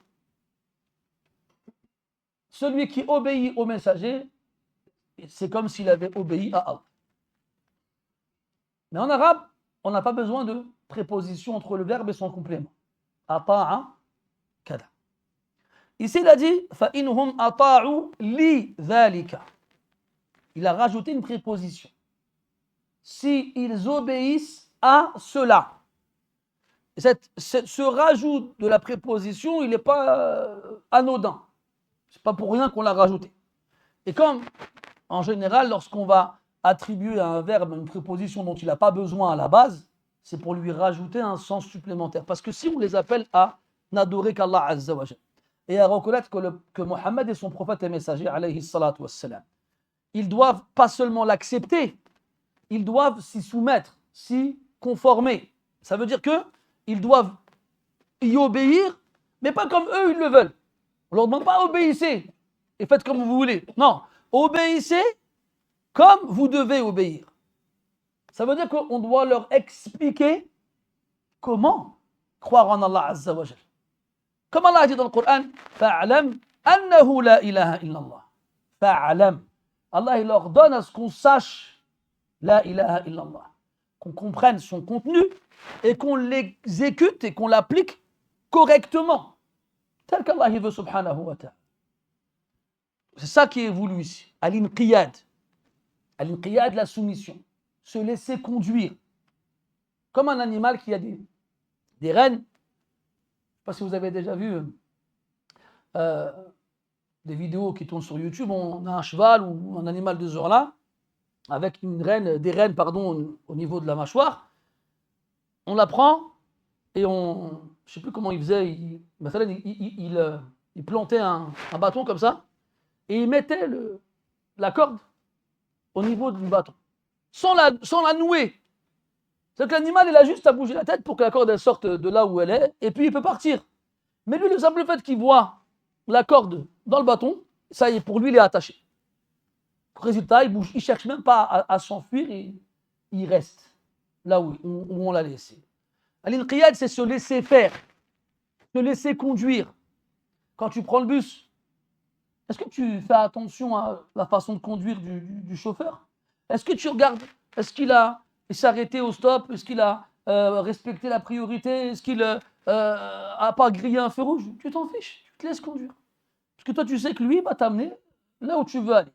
Celui qui obéit au messager, c'est comme s'il avait obéi à Allah. Mais en arabe, on n'a pas besoin de préposition entre le verbe et son complément. Ata'a kada. Ici, il a dit فَإِنْهُمْ أَطَاعُوا لِذَلِكَ. Il a rajouté une préposition. Si ils obéissent à cela. Ce rajout de la préposition, il n'est pas anodin. Ce n'est pas pour rien qu'on l'a rajouté. Et comme, en général, lorsqu'on va attribuer à un verbe une préposition dont il n'a pas besoin à la base, c'est pour lui rajouter un sens supplémentaire. Parce que si on les appelle à n'adorer qu'Allah Azza wa Jal, et à reconnaître que Mohammed est son prophète et messager, alayhi salatu wassalam, ils doivent pas seulement l'accepter, ils doivent s'y soumettre, s'y conformer. Ça veut dire qu'ils doivent y obéir, mais pas comme eux ils le veulent. On ne leur demande pas obéissez et faites comme vous voulez. Non, obéissez comme vous devez obéir. Ça veut dire qu'on doit leur expliquer comment croire en Allah Azza wa Jal. Comme Allah a dit dans le Coran, fa'alam annahu la ilaha illallah. Fa'alam. Allah il leur donne à ce qu'on sache la ilaha illallah, qu'on comprenne son contenu et qu'on l'exécute et qu'on l'applique correctement, tel qu'Allah il veut subhanahu wa ta'ala. C'est ça qui est voulu ici. Al-inqiyad. Al-inqiyad, la soumission. Se laisser conduire. Comme un animal qui a des rênes. Je ne sais pas si vous avez déjà vu des vidéos qui tournent sur YouTube. On a un cheval ou un animal de ce genre-là, avec des rênes au niveau de la mâchoire. On la prend et je ne sais plus comment il faisait. Il plantait un bâton comme ça et il mettait la corde au niveau du bâton, sans la nouer. C'est que l'animal, il a juste à bouger la tête pour que la corde elle sorte de là où elle est, et puis il peut partir. Mais lui, le simple fait qu'il voit la corde dans le bâton, ça y est, pour lui, il est attaché. Résultat, il bouge, il ne cherche même pas à s'enfuir, et il reste là où on l'a laissé. Al-inqiyad, c'est se laisser faire, se laisser conduire. Quand tu prends le bus, est-ce que tu fais attention à la façon de conduire du chauffeur? Est-ce que tu regardes, est-ce qu'il s'est arrêté au stop? Est-ce qu'il a respecté la priorité? Est-ce qu'il n'a pas grillé un feu rouge? Tu t'en fiches, tu te laisses conduire. Parce que toi, tu sais que lui va t'amener là où tu veux aller.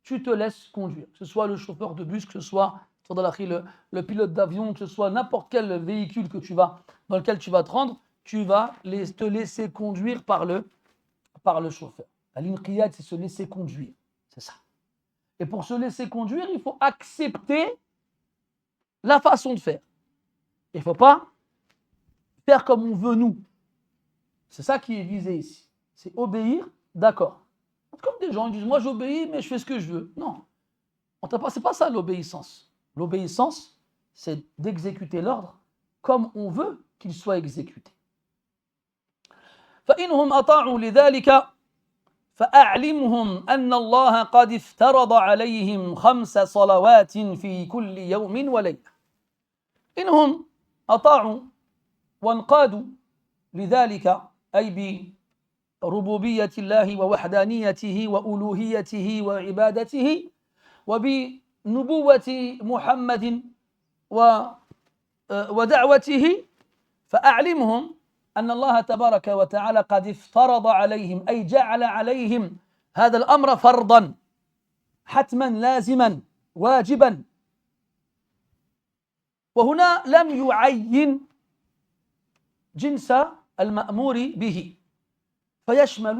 Tu te laisses conduire. Que ce soit le chauffeur de bus, que ce soit le pilote d'avion, que ce soit n'importe quel véhicule dans lequel tu vas te rendre, tu vas te laisser conduire par le chauffeur. Al-inqiyad, c'est se laisser conduire. C'est ça. Et pour se laisser conduire, il faut accepter la façon de faire. Il ne faut pas faire comme on veut nous. C'est ça qui est visé ici. C'est obéir, d'accord. Comme des gens disent, moi j'obéis, mais je fais ce que je veux. Non. C'est pas ça l'obéissance. L'obéissance, c'est d'exécuter l'ordre comme on veut qu'il soit exécuté. فإنهم أطاعوا لذلك فأعلمهم أن الله قد افترض عليهم 5 صلوات في كل يوم وليلة. إنهم أطاعوا وانقادوا لذلك، أي بربوبية الله ووحدانيته وألوهيته وعبادته وبنبوة محمد ودعوته، فأعلمهم أن الله تبارك وتعالى قد افترض عليهم، أي جعل عليهم هذا الأمر فرضا حتما لازما واجبا. وهنا لم يعين جنس المأمور به، فيشمل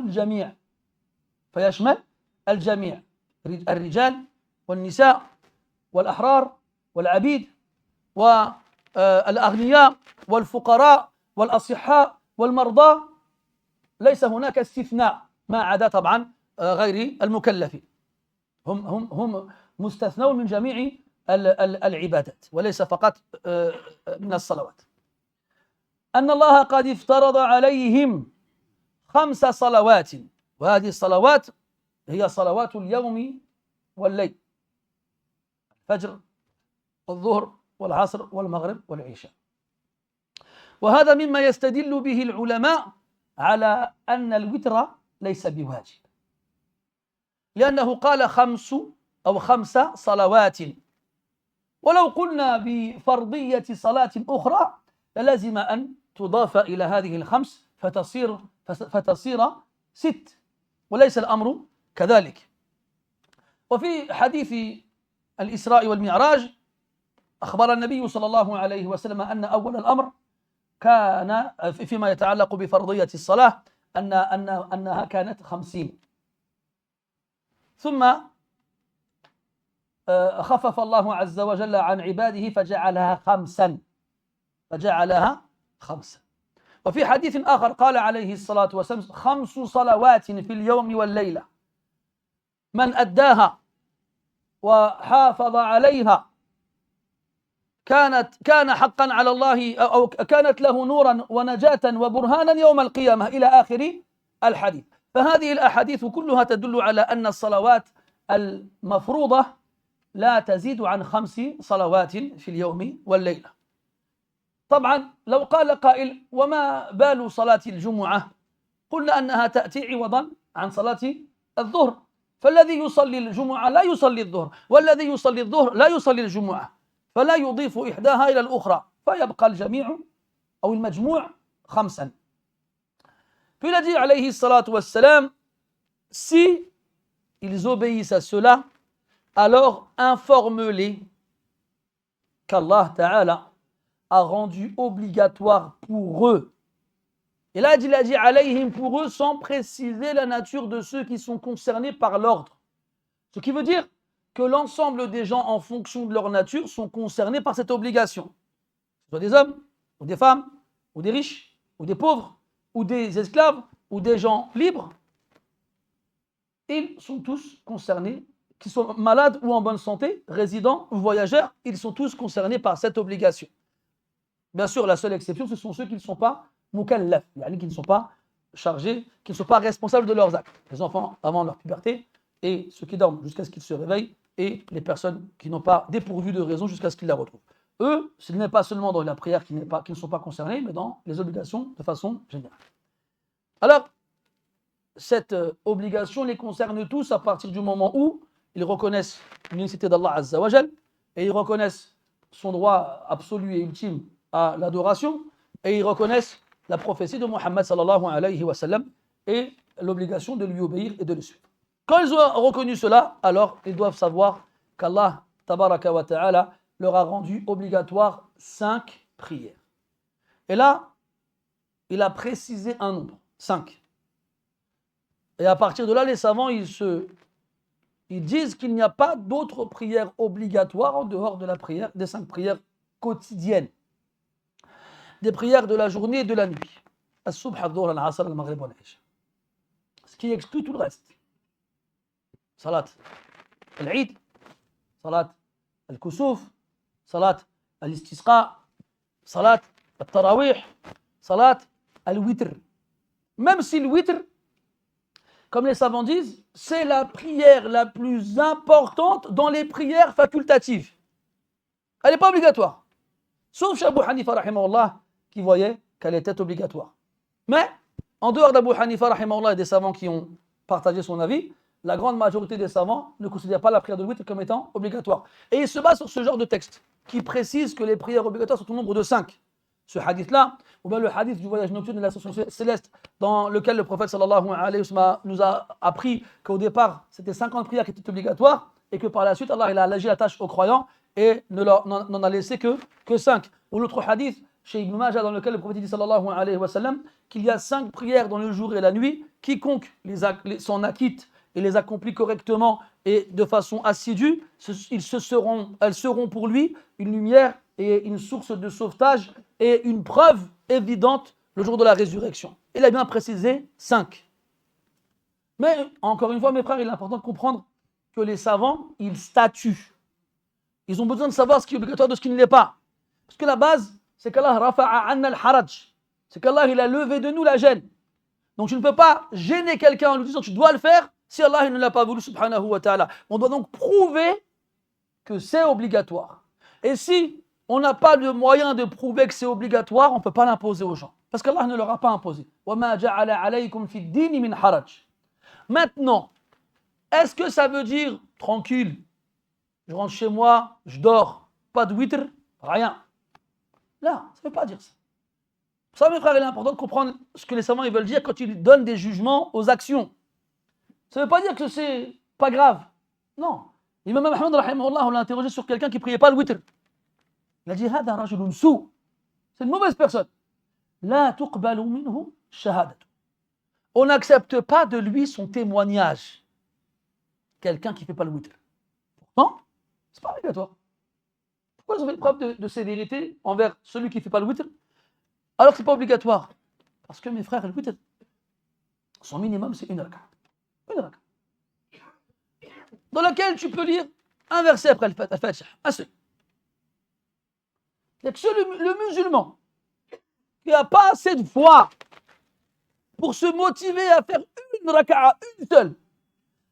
الجميع، الرجال والنساء والأحرار والعبيد والأغنياء والفقراء والأصحاء والمرضى، ليس هناك استثناء ما عدا طبعا غير المكلفين، هم مستثنون من جميع العبادات وليس فقط من الصلوات. أن الله قد افترض عليهم 5 صلوات، وهذه الصلوات هي صلوات اليوم والليل: الفجر والظهر والعصر والمغرب والعشاء. وهذا مما يستدل به العلماء على أن الوتر ليس بواجب، لأنه قال 5 صلوات، ولو قلنا بفرضية صلاة أخرى للازم أن تضاف إلى هذه ال5 فتصير 6، وليس الأمر كذلك. وفي حديث الإسراء والمعراج أخبر النبي صلى الله عليه وسلم أن أول الأمر كان فيما يتعلق بفرضية الصلاة أنها كانت 50، ثم خفف الله عز وجل عن عباده فجعلها 5. وفي حديث آخر قال عليه الصلاة والسلام: 5 صلوات في اليوم والليلة من أداها وحافظ عليها كان حقا على الله، أو كانت له نورا ونجاة وبرهانا يوم القيامة، إلى آخر الحديث. فهذه الأحاديث كلها تدل على أن الصلوات المفروضة لا تزيد عن 5 صلوات في اليوم والليلة. طبعا لو قال قائل: وما بال صلاة الجمعة؟ قلنا أنها تأتي عوضا عن صلاة الظهر، فالذي يصلي الجمعة لا يصلي الظهر، والذي يصلي الظهر لا يصلي الجمعة، فلا يضيف إحداها إلى الأخرى، فيبقى الجميع أو المجموع 5. Puis il a dit alayhi salatu wassalam: si ils obéissent à cela, alors informe-les qu'Allah Ta'ala a rendu obligatoire pour eux. Et là, il a dit alayhim pour eux sans préciser la nature de ceux qui sont concernés par l'ordre. Ce qui veut dire que l'ensemble des gens, en fonction de leur nature, sont concernés par cette obligation. Que ce soit des hommes, ou des femmes, ou des riches, ou des pauvres, ou des esclaves, ou des gens libres, ils sont tous concernés, qu'ils soient malades ou en bonne santé, résidents ou voyageurs, ils sont tous concernés par cette obligation. Bien sûr, la seule exception, ce sont ceux qui ne sont pas mukallaf, qui ne sont pas chargés, qui ne sont pas responsables de leurs actes. Les enfants avant leur puberté, et ceux qui dorment jusqu'à ce qu'ils se réveillent, et les personnes qui n'ont pas dépourvu de raison jusqu'à ce qu'ils la retrouvent. Eux, ce n'est pas seulement dans la prière qui ne sont pas concernés, mais dans les obligations de façon générale. Alors, cette obligation les concerne tous à partir du moment où ils reconnaissent l'unicité d'Allah Azza wa Jal, et ils reconnaissent son droit absolu et ultime à l'adoration, et ils reconnaissent la prophétie de Muhammad sallallahu alayhi wa sallam et l'obligation de lui obéir et de le suivre. Quand ils ont reconnu cela, alors ils doivent savoir qu'Allah tabaraka wa ta'ala leur a rendu obligatoire 5 prières. Et là, il a précisé un nombre, 5. Et à partir de là, les savants, ils disent qu'il n'y a pas d'autres prières obligatoires en dehors de la prière, des 5 prières quotidiennes. Des prières de la journée et de la nuit. As-subh, al-dhuhr, al-asr, al-maghrib, al-isha. Ce qui exclut tout le reste. Salat al-Eid, salat al-Kusuf, salat al-Istisqa, salat al-Tarawih, salat al-Witr. Même si le witr, comme les savants disent, c'est la prière la plus importante dans les prières facultatives. Elle n'est pas obligatoire. Sauf chez Abu Hanifa, rahimahullah, qui voyait qu'elle était obligatoire. Mais, en dehors d'Abu Hanifa, rahimahullah, et des savants qui ont partagé son avis, la grande majorité des savants ne considèrent pas la prière de witr comme étant obligatoire. Et ils se basent sur ce genre de texte, qui précise que les prières obligatoires sont au nombre de 5. Ce hadith-là, ou bien le hadith du voyage nocturne de l'ascension céleste, dans lequel le prophète sallallahu alayhi wa sallam nous a appris qu'au départ, c'était 50 prières qui étaient obligatoires, et que par la suite, Allah il a allégé la tâche aux croyants, et n'en a laissé que 5. Ou l'autre hadith, chez Ibn Majah, dans lequel le prophète dit sallallahu alayhi wa sallam, qu'il y a 5 prières dans le jour et la nuit, quiconque s'en acquitte et les accomplit correctement et de façon assidue, elles seront pour lui une lumière et une source de sauvetage et une preuve évidente le jour de la résurrection. Il a bien précisé 5. Mais encore une fois, mes frères, il est important de comprendre que les savants, ils statuent. Ils ont besoin de savoir ce qui est obligatoire de ce qui ne l'est pas. Parce que la base, c'est qu'Allah rafa'a anna al-haraj. C'est qu'Allah, il a levé de nous la gêne. Donc tu ne peux pas gêner quelqu'un en lui disant tu dois le faire si Allah il ne l'a pas voulu, subhanahu wa ta'ala. On doit donc prouver que c'est obligatoire. Et si on n'a pas de moyen de prouver que c'est obligatoire, on ne peut pas l'imposer aux gens. Parce qu'Allah ne leur a pas imposé. وَمَا جَعَلَ عَلَيْكُمْ فِي الدِّينِ مِنْ حَرَجٍ. Maintenant, est-ce que ça veut dire tranquille, je rentre chez moi, je dors, pas de witr, rien? Là, ça ne veut pas dire ça. Pour ça, mes frères, il est important de comprendre ce que les savants ils veulent dire quand ils donnent des jugements aux actions. Ça ne veut pas dire que c'est pas grave. Non. L'imam Ahmad, rahimahullah, on l'a interrogé sur quelqu'un qui ne priait pas le witr. Il a dit Hada rajulun sou. C'est une mauvaise personne. La tuqbalu minhu shahadatu. On n'accepte pas de lui son témoignage. Quelqu'un qui ne fait pas le witr. Pourtant, ce n'est pas obligatoire. Pourquoi ils ont fait preuve de sévérité envers celui qui ne fait pas le witr alors que ce n'est pas obligatoire? Parce que mes frères, le witr, son minimum c'est une raka. Une raka. Dans laquelle tu peux lire un verset après le Fatiha. Un seul. Il n'y a que le musulman qui n'a pas assez de foi pour se motiver à faire une raka'a, une seule,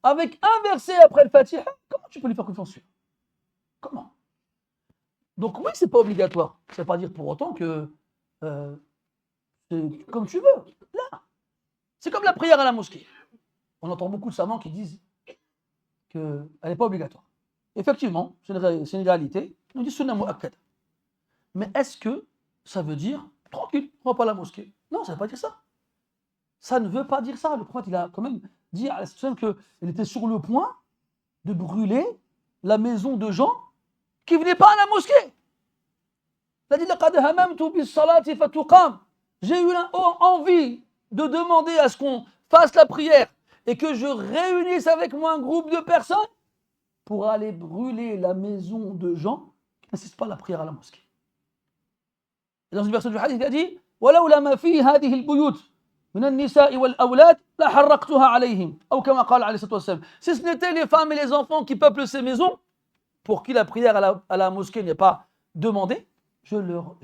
avec un verset après le Fatiha. Comment tu peux lui faire confiance? Comment? Donc oui, c'est pas obligatoire. Ça ne veut pas dire pour autant que c'est comme tu veux. Là, c'est comme la prière à la mosquée. On entend beaucoup de savants qui disent qu'elle n'est pas obligatoire. Effectivement, c'est une réalité. On dit sunnah mu'akkad. Mais est-ce que ça veut dire tranquille, on ne va pas à la mosquée? Non, ça ne veut pas dire ça. Ça ne veut pas dire ça. Le prophète, il a quand même dit à la situation qu'il était sur le point de brûler la maison de gens qui ne venaient pas à la mosquée. Il a dit laqad hamamtu bis salati fatuqam. J'ai eu envie de demander à ce qu'on fasse la prière et que je réunisse avec moi un groupe de personnes pour aller brûler la maison de gens qui n'assistent pas à la prière à la mosquée. Et dans une version du hadith, il a dit وَلَوْلَا مَا فِي هَذِهِ الْبُيُوتِ مِنَ النِّسَاءِ وَالْأَوْلَادِ لَحَرَّقْتُهَا عَلَيْهِمْ أو كما قال عليه الصلاة والسلام. Si ce n'étaient les femmes et les enfants qui peuplent ces maisons, pour qui la prière à la mosquée n'est pas demandée, je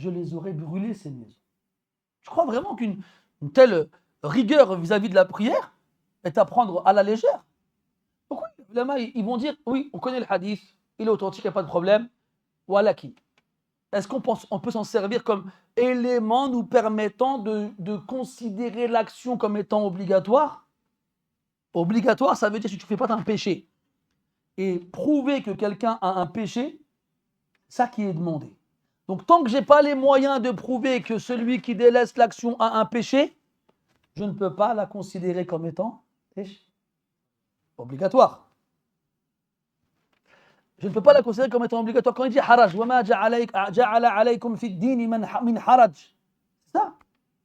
les aurais brûlées ces maisons. Je crois vraiment qu'une telle rigueur vis-à-vis de la prière est à prendre à la légère. Donc oui, les ulama, ils vont dire, oui, on connaît le hadith, il est authentique, il n'y a pas de problème. Walaki. Est-ce qu'on peut s'en servir comme élément nous permettant de considérer l'action comme étant obligatoire? Obligatoire, ça veut dire que si tu ne fais pas, tu as un péché. Et prouver que quelqu'un a un péché, ça qui est demandé. Donc tant que je n'ai pas les moyens de prouver que celui qui délaisse l'action a un péché, je ne peux pas la considérer comme étant obligatoire. Je ne peux pas la considérer comme étant obligatoire. Quand il dit haraj, وَمَا جَعَلَ عَلَيْكُمْ فِي الدِّينِ مِنْ haraj, c'est ça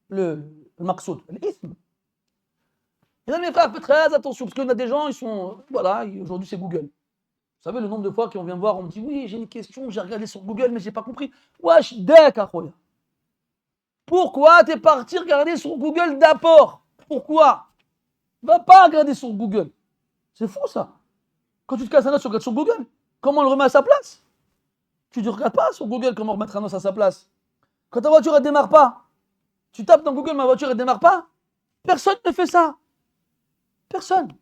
le maqsoud, l'ism. Et là mes frères, faites très attention, parce qu'il y a des gens, ils sont, voilà, aujourd'hui c'est Google. Vous savez le nombre de fois qu'on vient me voir, on me dit oui, j'ai une question, j'ai regardé sur Google, mais j'ai pas compris. Wesh, dek, akhoya. Pourquoi t'es parti regarder sur Google d'abord? Pourquoi? Va pas regarder sur Google. C'est fou ça. Quand tu te casses un os, tu regardes sur Google. Comment on le remet à sa place? Tu ne regardes pas sur Google comment remettre un os à sa place. Quand ta voiture ne démarre pas, tu tapes dans Google ma voiture ne démarre pas. Personne ne fait ça. Personne.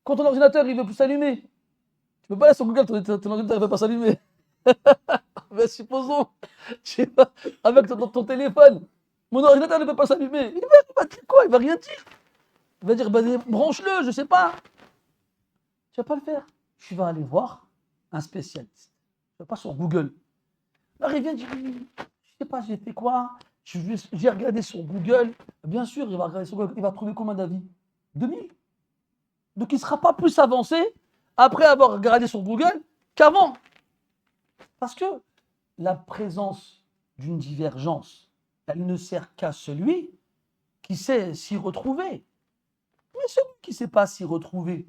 Quand ton ordinateur il veut plus s'allumer, tu peux pas aller sur Google, ton ordinateur ne veut pas s'allumer. Mais supposons, je sais pas, avec ton téléphone, mon ordinateur ne peut pas s'allumer. Il va dire quoi? Il va rien dire. Il va dire, bah, branche-le, je sais pas. Tu vas pas le faire. Tu vas aller voir un spécialiste. Tu vas pas sur Google. Alors il vient dire, je sais pas, j'ai fait quoi? J'ai regardé sur Google. Bien sûr, il va regarder sur Google. Il va trouver combien d'avis? 2000. Donc il ne sera pas plus avancé après avoir regardé sur Google qu'avant. Parce que la présence d'une divergence, elle ne sert qu'à celui qui sait s'y retrouver. Mais celui qui ne sait pas s'y retrouver,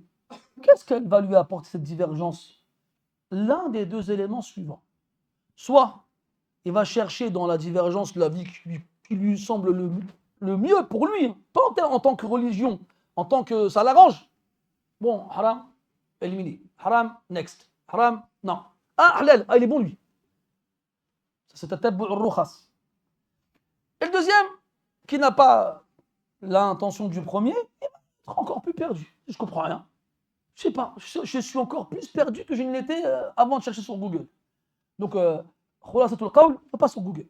qu'est-ce qu'elle va lui apporter cette divergence? L'un des deux éléments suivants. Soit il va chercher dans la divergence la vie qui lui semble le mieux pour lui, pas en tant que religion, en tant que ça l'arrange. Bon, haram, éliminé. Haram, next. Haram, non. Ah, halal, il est bon lui. Ça, c'est tatabbu al-rukhas. Et le deuxième, qui n'a pas l'intention du premier, il va être encore plus perdu. Je comprends rien. Je sais pas, je suis encore plus perdu que je ne l'étais avant de chercher sur Google. Donc, khulasatul qawl, va pas sur Google.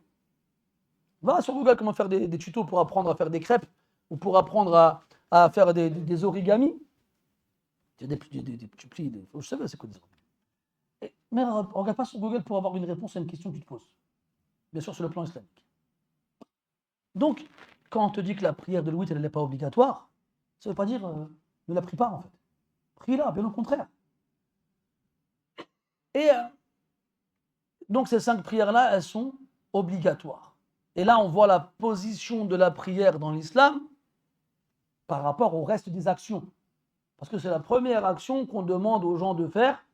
Va sur Google comment faire des tutos pour apprendre à faire des crêpes ou pour apprendre à faire des origamis. Des petits plis, je sais pas c'est quoi des origamis. Mais regarde pas sur Google pour avoir une réponse à une question que tu te poses. Bien sûr sur le plan islamique. Donc, quand on te dit que la prière de l'ouït, elle n'est pas obligatoire, ça ne veut pas dire ne la prie pas en fait. Prie-la, bien au contraire. Et donc ces 5 prières-là, elles sont obligatoires. Et là, on voit la position de la prière dans l'islam par rapport au reste des actions. Parce que c'est la première action qu'on demande aux gens de faire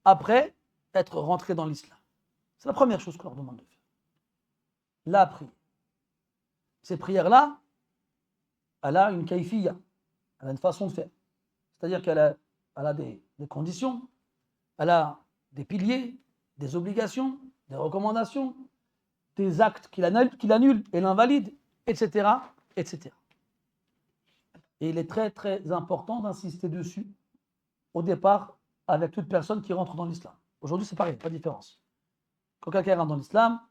après être rentrés dans l'islam. C'est la première chose qu'on leur demande de faire. La prière. Ces prières-là, elle a une kayfiyya, elle a une façon de faire. C'est-à-dire qu'elle a des conditions, elle a des piliers, des obligations, des recommandations, des actes qu'il annule et l'invalide, etc., etc. Et il est très très important d'insister dessus au départ avec toute personne qui rentre dans l'islam. Aujourd'hui c'est pareil, pas de différence. Quand quelqu'un rentre dans l'islam,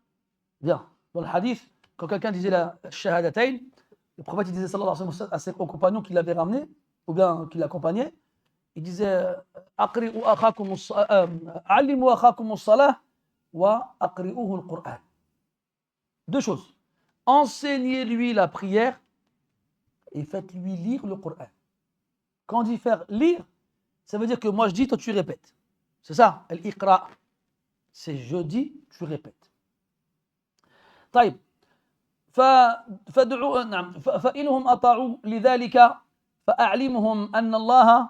bien, dans le hadith, quand quelqu'un disait la shahadatayn, le prophète il disait sallallahu alayhi wa sallam à ses compagnons qui l'avaient ramené, ou bien qui l'accompagnaient, il disait aqri'u akhakum allimu akhakum as-salah wa aqri'uhu al-Qur'an. Deux choses. Enseignez-lui la prière et faites-lui lire le Coran. Quand on dit faire lire, ça veut dire que moi je dis, toi tu répètes. C'est ça, al-iqra. C'est je dis, tu répètes. طيب فإنهم أطاعوا لذلك فأعلمهم أن الله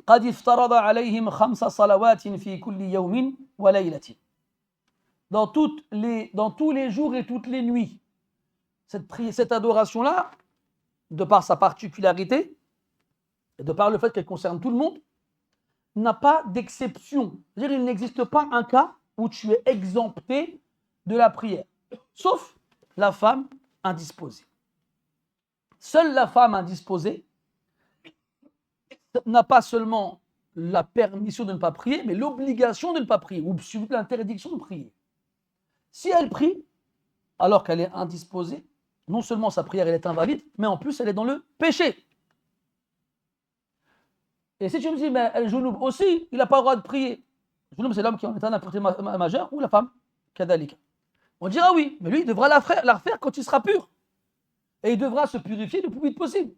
قد افترض عليهم 5 صلوات في كل يوم وليلة. Dans tous les jours et toutes les nuits, cette adoration-là, de par sa particularité, et de par le fait qu'elle concerne tout le monde, n'a pas d'exception. C'est-à-dire qu'il n'existe pas un cas où tu es exempté de la prière, sauf la femme indisposée. Seule la femme indisposée n'a pas seulement la permission de ne pas prier, mais l'obligation de ne pas prier, ou l'interdiction de prier. Si elle prie, alors qu'elle est indisposée, non seulement sa prière elle est invalide, mais en plus elle est dans le péché. Et si tu me dis, mais el jounoub aussi, il n'a pas le droit de prier. Le jounoub, c'est l'homme qui est en état d'impureté majeure, ou la femme, kadalika. On dira oui, mais lui, il devra la refaire quand il sera pur. Et il devra se purifier le plus vite possible.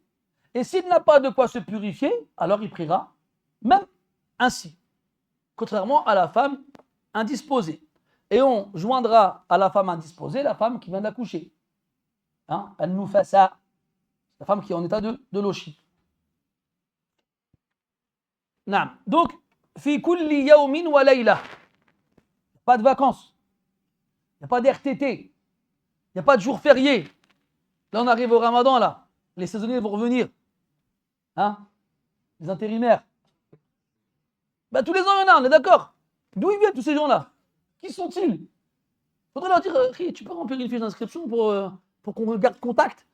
Et s'il n'a pas de quoi se purifier, alors il priera même ainsi. Contrairement à la femme indisposée. Et on joindra à la femme indisposée la femme qui vient d'accoucher. Hein, al-nufasa, la femme qui est en état de lochi. Donc, fi kulli yawmin wa layla. Pas de vacances. Il n'y a pas d'RTT. Il n'y a pas de jour férié. Là, on arrive au Ramadan, là. Les saisonniers vont revenir. Hein? Les intérimaires. Bah, tous les ans, il y en a, on est d'accord. D'où ils viennent tous ces gens-là? Qui sont-ils? Il faudrait leur dire, tu peux remplir une fiche d'inscription pour qu'on garde contact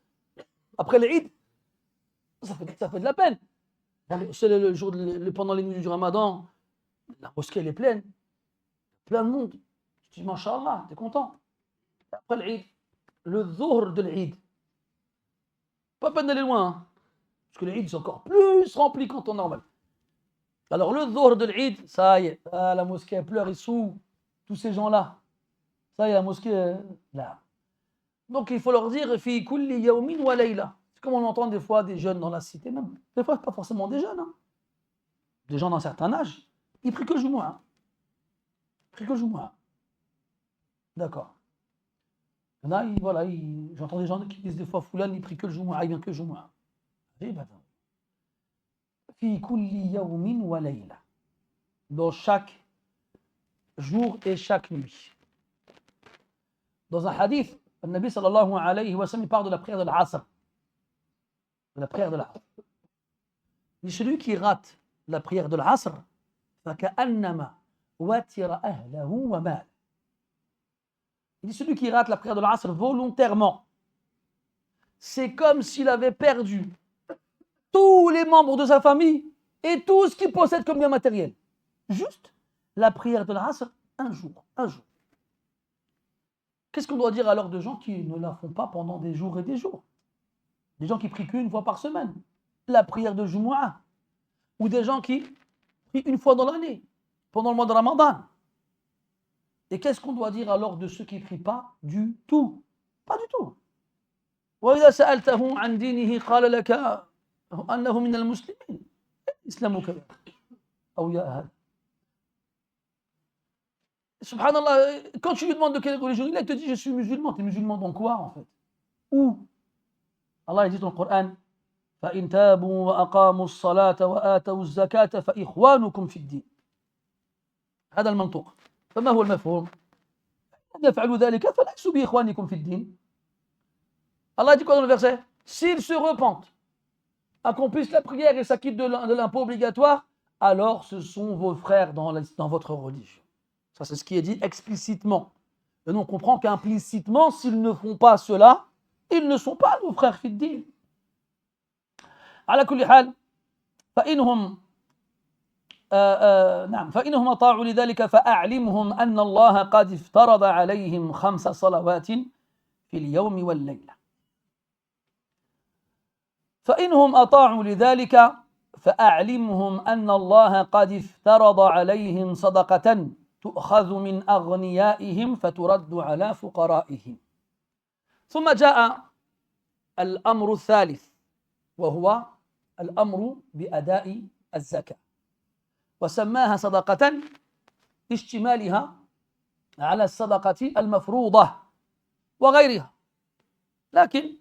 après l'Eid. Ça fait de la peine. C'est le jour pendant les nuits du Ramadan, la mosquée elle est pleine. Plein de monde. Tu dis, Masha'Allah, t'es content. Après l'Eid, le Dhuhr de l'Eid. Pas peine d'aller loin, hein, parce que l'Eid c'est encore plus rempli qu'en temps normal. Alors le Dhuhr de l'Eid, ça y est, la mosquée pleure, ils sont tous ces gens-là. Ça y est, la mosquée, là. Donc il faut leur dire, fi kulli yawmin wa layla. C'est comme on entend des fois des jeunes dans la cité, même. Des fois, pas forcément des jeunes, hein. Des gens d'un certain âge, ils prient que le Jumu'ah. Hein. Ils prient que le Jumu'ah. D'accord. Là, voilà, j'entends des gens qui disent des fois, Foulan, il prie que le Jumu'ah, il vient que le Jumu'ah. Fi kulli yawmin wa layla. Dans chaque jour et chaque nuit. Dans un hadith, le Nabi sallallahu alayhi wa sallam parle de la prière de l'Asr. De la prière de l'Asr. Il dit celui qui rate la prière de l'Asr, فَكَأَنَّمَا وَتِرَ أَهْلَهُ وَمَالَهُ. Il dit celui qui rate la prière de l'Asr volontairement, c'est comme s'il avait perdu tous les membres de sa famille et tout ce qu'il possède comme bien matériel. Juste la prière de l'Asr, un jour. Qu'est-ce qu'on doit dire alors de gens qui ne la font pas pendant des jours et des jours? Des gens qui prient qu'une fois par semaine, la prière de Jumu'ah, ou des gens qui prient une fois dans l'année, pendant le mois de Ramadan. Et qu'est-ce qu'on doit dire alors de ceux qui ne prient pas du tout? Pas du tout. وإذا سألته عن دينه قال لك أنه من المسلمين. إسلامك أو يا هذا. Subhanallah, quand tu lui demandes de quelle religion il est, il te dit je suis musulman. Tu es musulman dans quoi en fait? Où? Allah dit dans le Coran فإن تابوا وأقاموا الصلاة وآتوا الزكاة فإخوانكم في الدين. هذا المنطق. فما هو المفهوم؟ إن يفعلوا ذلك فليسوا بإخوانكم في الدين. Allah dit quoi dans le verset? S'ils se repentent, accomplissent la prière et s'acquittent de l'impôt obligatoire, alors ce sont vos frères dans votre religion. Ça, c'est ce qui est dit explicitement. Et nous, on comprend qu'implicitement, s'ils ne font pas cela, ils ne sont pas nos frères fidèles. على كل حال فإنهم فإنهم أطاعوا لذلك فأعلمهم أن الله قد افترض عليهم 5 صلوات في اليوم والليلة. فإنهم أطاعوا لذلك فأعلمهم أن الله قد افترض عليهم صدقة تؤخذ من أغنيائهم فترد على فقرائهم. ثم جاء الأمر الثالث وهو الأمر بأداء الزكاة وسماها صدقة لاشتمالها على الصدقة المفروضة وغيرها. لكن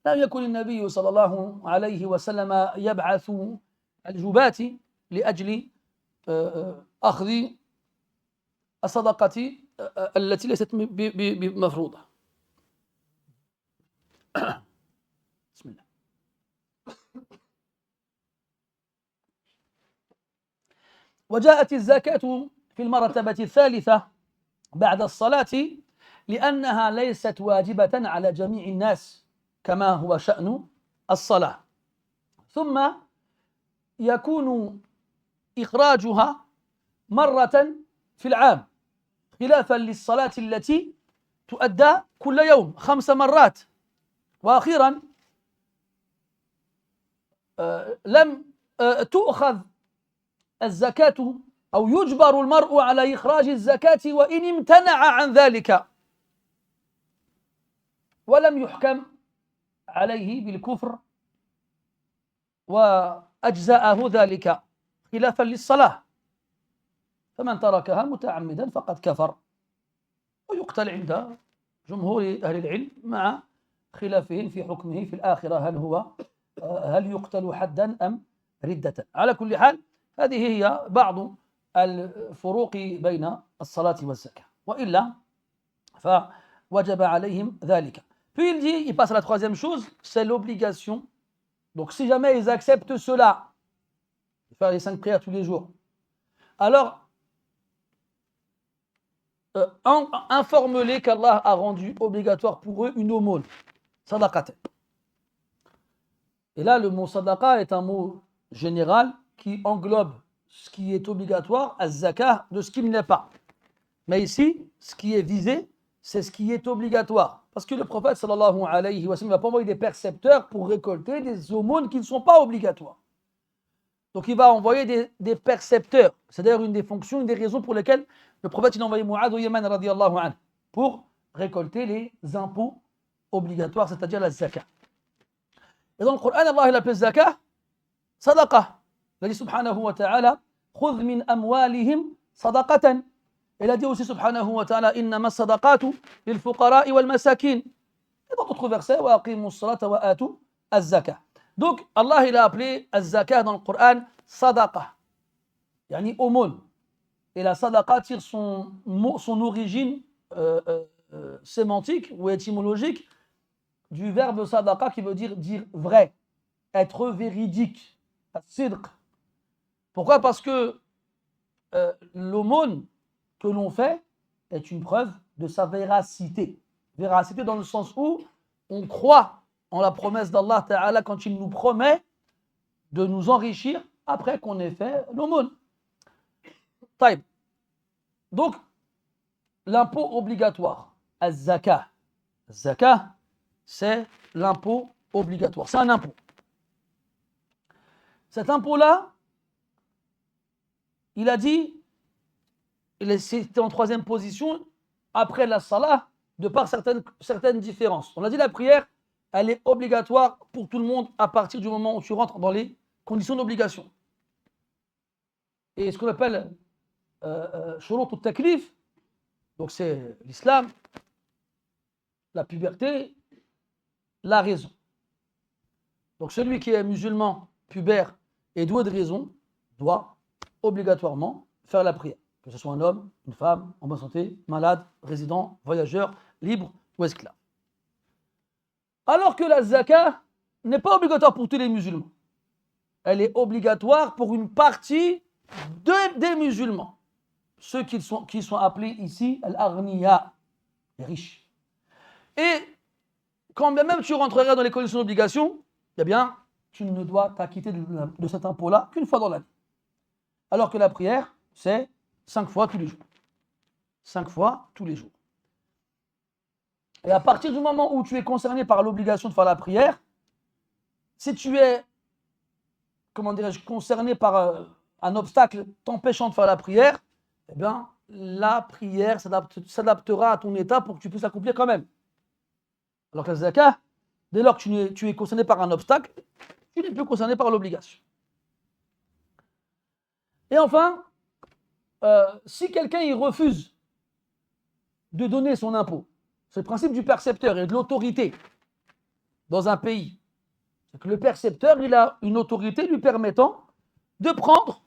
لم يكن النبي صلى الله عليه وسلم يبعث الجبات لأجل أخذ الصدقة التي ليست بمفروضة. بسم الله. وجاءت الزكاة في المرتبة الثالثة بعد الصلاة لأنها ليست واجبة على جميع الناس كما هو شأن الصلاة. ثم يكون إخراجها مرة في العام خلافا للصلاة التي تؤدى كل يوم 5 مرات. وأخيرا لم تؤخذ الزكاة أو يجبر المرء على إخراج الزكاة وإن امتنع عن ذلك ولم يحكم عليه بالكفر وأجزاءه ذلك خلافا للصلاة. فمن تركها متعمدا فقد كفر ويقتل عند جمهور أهل العلم مع خلافهم في حكمه في الآخرة هل يقتل حدا أم ردة. على كل حال هذه هي بعض الفروق بين الصلاة والزكاة وإلا فوجب عليهم ذلك. Puis il passe à la troisième chose, c'est l'obligation. Donc si jamais ils acceptent cela, de faire les 5 prières tous les jours, alors informe-les qu'Allah a rendu obligatoire pour eux une aumône, sadaqat. Et là, le mot sadaqa est un mot général qui englobe ce qui est obligatoire, az-zakah, de ce qui ne l'est pas. Mais ici, ce qui est visé, c'est ce qui est obligatoire. Parce que le prophète sallallahu alayhi wa sallam ne va pas envoyer des percepteurs pour récolter des aumônes qui ne sont pas obligatoires. Donc il va envoyer des percepteurs. C'est d'ailleurs une des fonctions, une des raisons pour lesquelles le prophète il a envoyé Mu'adh au Yémen radiyallahu anhu, pour récolter les impôts obligatoires, c'est-à-dire la zakah. Et dans le Coran, Allah il appelle zakah sadaqa. Il a dit subhanahu wa ta'ala, khudh min amwalihim sadaqatan. Il a dit aussi subhanahu wa ta'ala, innama sadaqatu lil fuqara'i wal masakin. Et dans d'autres versets, wa aqimus salata wa atu az-zakah. Donc Allah il a appelé az-zakah dans le Coran sadaqa, yani aumône. Et la sadaqa tire son origine sémantique ou étymologique du verbe sadaqa qui veut dire vrai, être véridique, sidq. Pourquoi? Parce que l'aumône que l'on fait est une preuve de sa véracité. Véracité dans le sens où on croit en la promesse d'Allah Ta'ala quand il nous promet de nous enrichir après qu'on ait fait l'aumône. Taïb. Donc, l'impôt obligatoire, az-zakah. Az-zakah, c'est l'impôt obligatoire. C'est un impôt. Cet impôt-là, il a dit, c'était en troisième position, après la salah, de par certaines différences. On a dit la prière, elle est obligatoire pour tout le monde à partir du moment où tu rentres dans les conditions d'obligation. Et ce qu'on appelle shurut al-taklif, donc c'est l'islam, la puberté, la raison. Donc celui qui est musulman, pubère et doué de raison, doit obligatoirement faire la prière. Que ce soit un homme, une femme, en bonne santé, malade, résident, voyageur, libre ou esclave. Alors que la zakah n'est pas obligatoire pour tous les musulmans. Elle est obligatoire pour une partie des musulmans. Ceux qui sont appelés ici al-aghniya, les riches. Et quand bien même tu rentreras dans les conditions d'obligation, eh bien, tu ne dois t'acquitter de cet impôt-là qu'une fois dans l'année. Alors que la prière, c'est 5 fois tous les jours. 5 fois tous les jours. Et à partir du moment où tu es concerné par l'obligation de faire la prière, si tu es, comment dirais-je, concerné par un obstacle t'empêchant de faire la prière, eh bien, la prière s'adaptera à ton état pour que tu puisses l'accomplir quand même. Alors que la zakah, dès lors que tu es concerné par un obstacle, tu n'es plus concerné par l'obligation. Et enfin, si quelqu'un il refuse de donner son impôt, c'est le principe du percepteur et de l'autorité dans un pays. C'est que le percepteur, il a une autorité lui permettant de prendre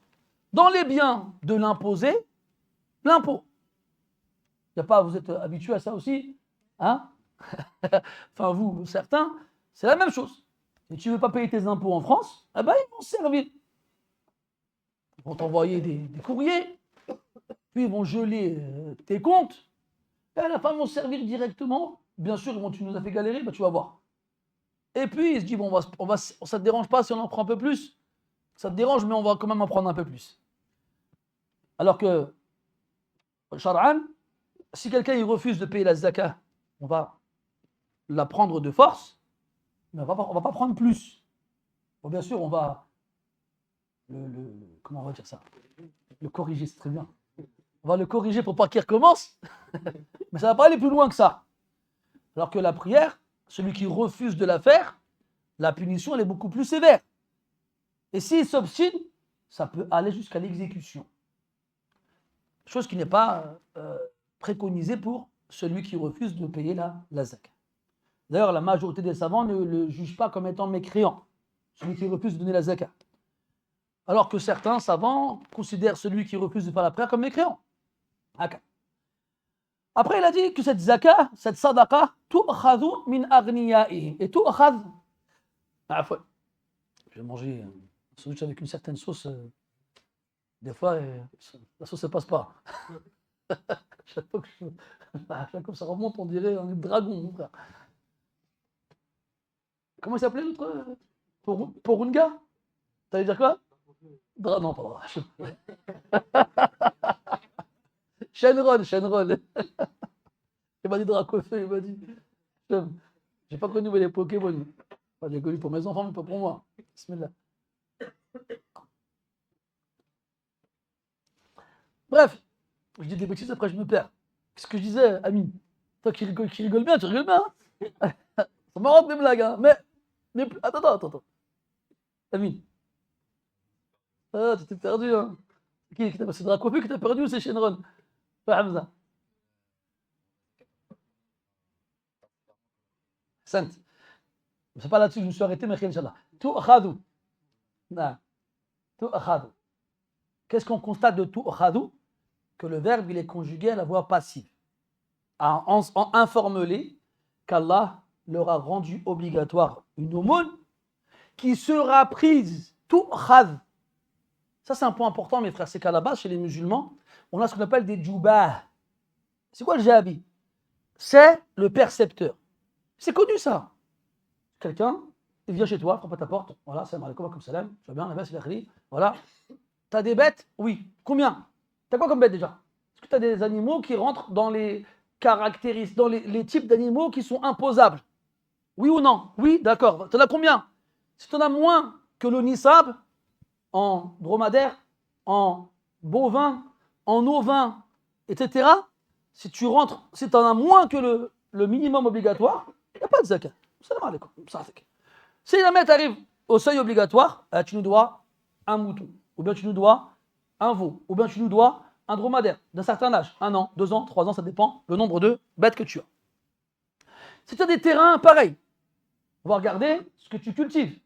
dans les biens de l'imposé l'impôt. Il y a pas, vous êtes habitués à ça aussi, hein? Enfin vous, certains, c'est la même chose. Si tu ne veux pas payer tes impôts en France, eh ben, ils vont se servir. Ils vont t'envoyer des courriers, puis ils vont geler tes comptes, et à la fin ils vont se servir directement. Bien sûr, tu nous as fait galérer, ben, tu vas voir. Et puis ils se disent, bon, ça ne te dérange pas si on en prend un peu plus? Ça te dérange, mais on va quand même en prendre un peu plus. Alors que, Shar'an, si quelqu'un il refuse de payer la zakah, on va la prendre de force, mais on va pas prendre plus. Bon, bien sûr, on va comment on va dire ça? Le corriger, c'est très bien. On va le corriger pour pas qu'il recommence, mais ça va pas aller plus loin que ça. Alors que la prière, celui qui refuse de la faire, la punition elle est beaucoup plus sévère. Et s'il s'obstine, ça peut aller jusqu'à l'exécution. Chose qui n'est pas préconisée pour celui qui refuse de payer la zakah. D'ailleurs, la majorité des savants ne le jugent pas comme étant mécréant, celui qui refuse de donner la zakah. Alors que certains savants considèrent celui qui refuse de faire la prière comme mécréant. Après, il a dit que cette zakah, cette sadaqa, tu'khadhu min aghniyaihim. Et tu'khadh, je vais manger un sandwich avec une certaine sauce. Des fois, la sauce ne passe pas. Chaque fois que ça remonte, on dirait un dragon, mon frère. Comment il s'appelait l'autre? Pour un gars, t'allais dire quoi? Non, pas Shenron. Il m'a dit Dracofeu, il m'a dit. J'ai pas connu les Pokémon. Enfin, j'ai connu pour mes enfants, mais pas pour moi. Bismillah. Bref, je dis des bêtises, après je me perds. Qu'est-ce que je disais, Amine? Toi qui rigole bien, tu rigoles bien. Hein. Ça m'arrête des blagues, hein. Mais attends. Amine. Ah, tu t'es perdu, hein. C'est Dracofeu qui t'a perdu ou c'est Shenron? Ouais, Hamza. Sainte. C'est pas là-dessus que je me suis arrêté, mais Inch'Allah. Tout akhadou. Non. Tout akhadou. Qu'est-ce qu'on constate de tout akhadou? Que le verbe il est conjugué à la voix passive. Informe-les qu'Allah leur a rendu obligatoire une aumône qui sera prise tout khad. Ça c'est un point important mes frères, c'est qu'à la base chez les musulmans, on a ce qu'on appelle des djoubah. C'est quoi le jabi? C'est le percepteur. C'est connu ça. Quelqu'un, il vient chez toi, frappe à ta porte, voilà, salam alaikum, comme salam, tu vas bien, la messe, voilà. T'as des bêtes? Oui. Combien? T'as quoi comme bête déjà? Est-ce que t'as des animaux qui rentrent dans les caractéristiques, dans les types d'animaux qui sont imposables? Oui ou non? Oui, d'accord. T'en as combien? Si t'en as moins que le nisab, en dromadaire, en bovin, en ovin, etc., si t'en as moins que le minimum obligatoire, il n'y a pas de zakat. Salam alaikum. Si jamais tu arrives au seuil obligatoire, tu nous dois un mouton, ou bien tu nous dois un veau, ou bien tu nous dois un dromadaire d'un certain âge, 1 an, 2 ans, 3 ans, ça dépend le nombre de bêtes que tu as. Si tu as des terrains, pareil, on va regarder ce que tu cultives.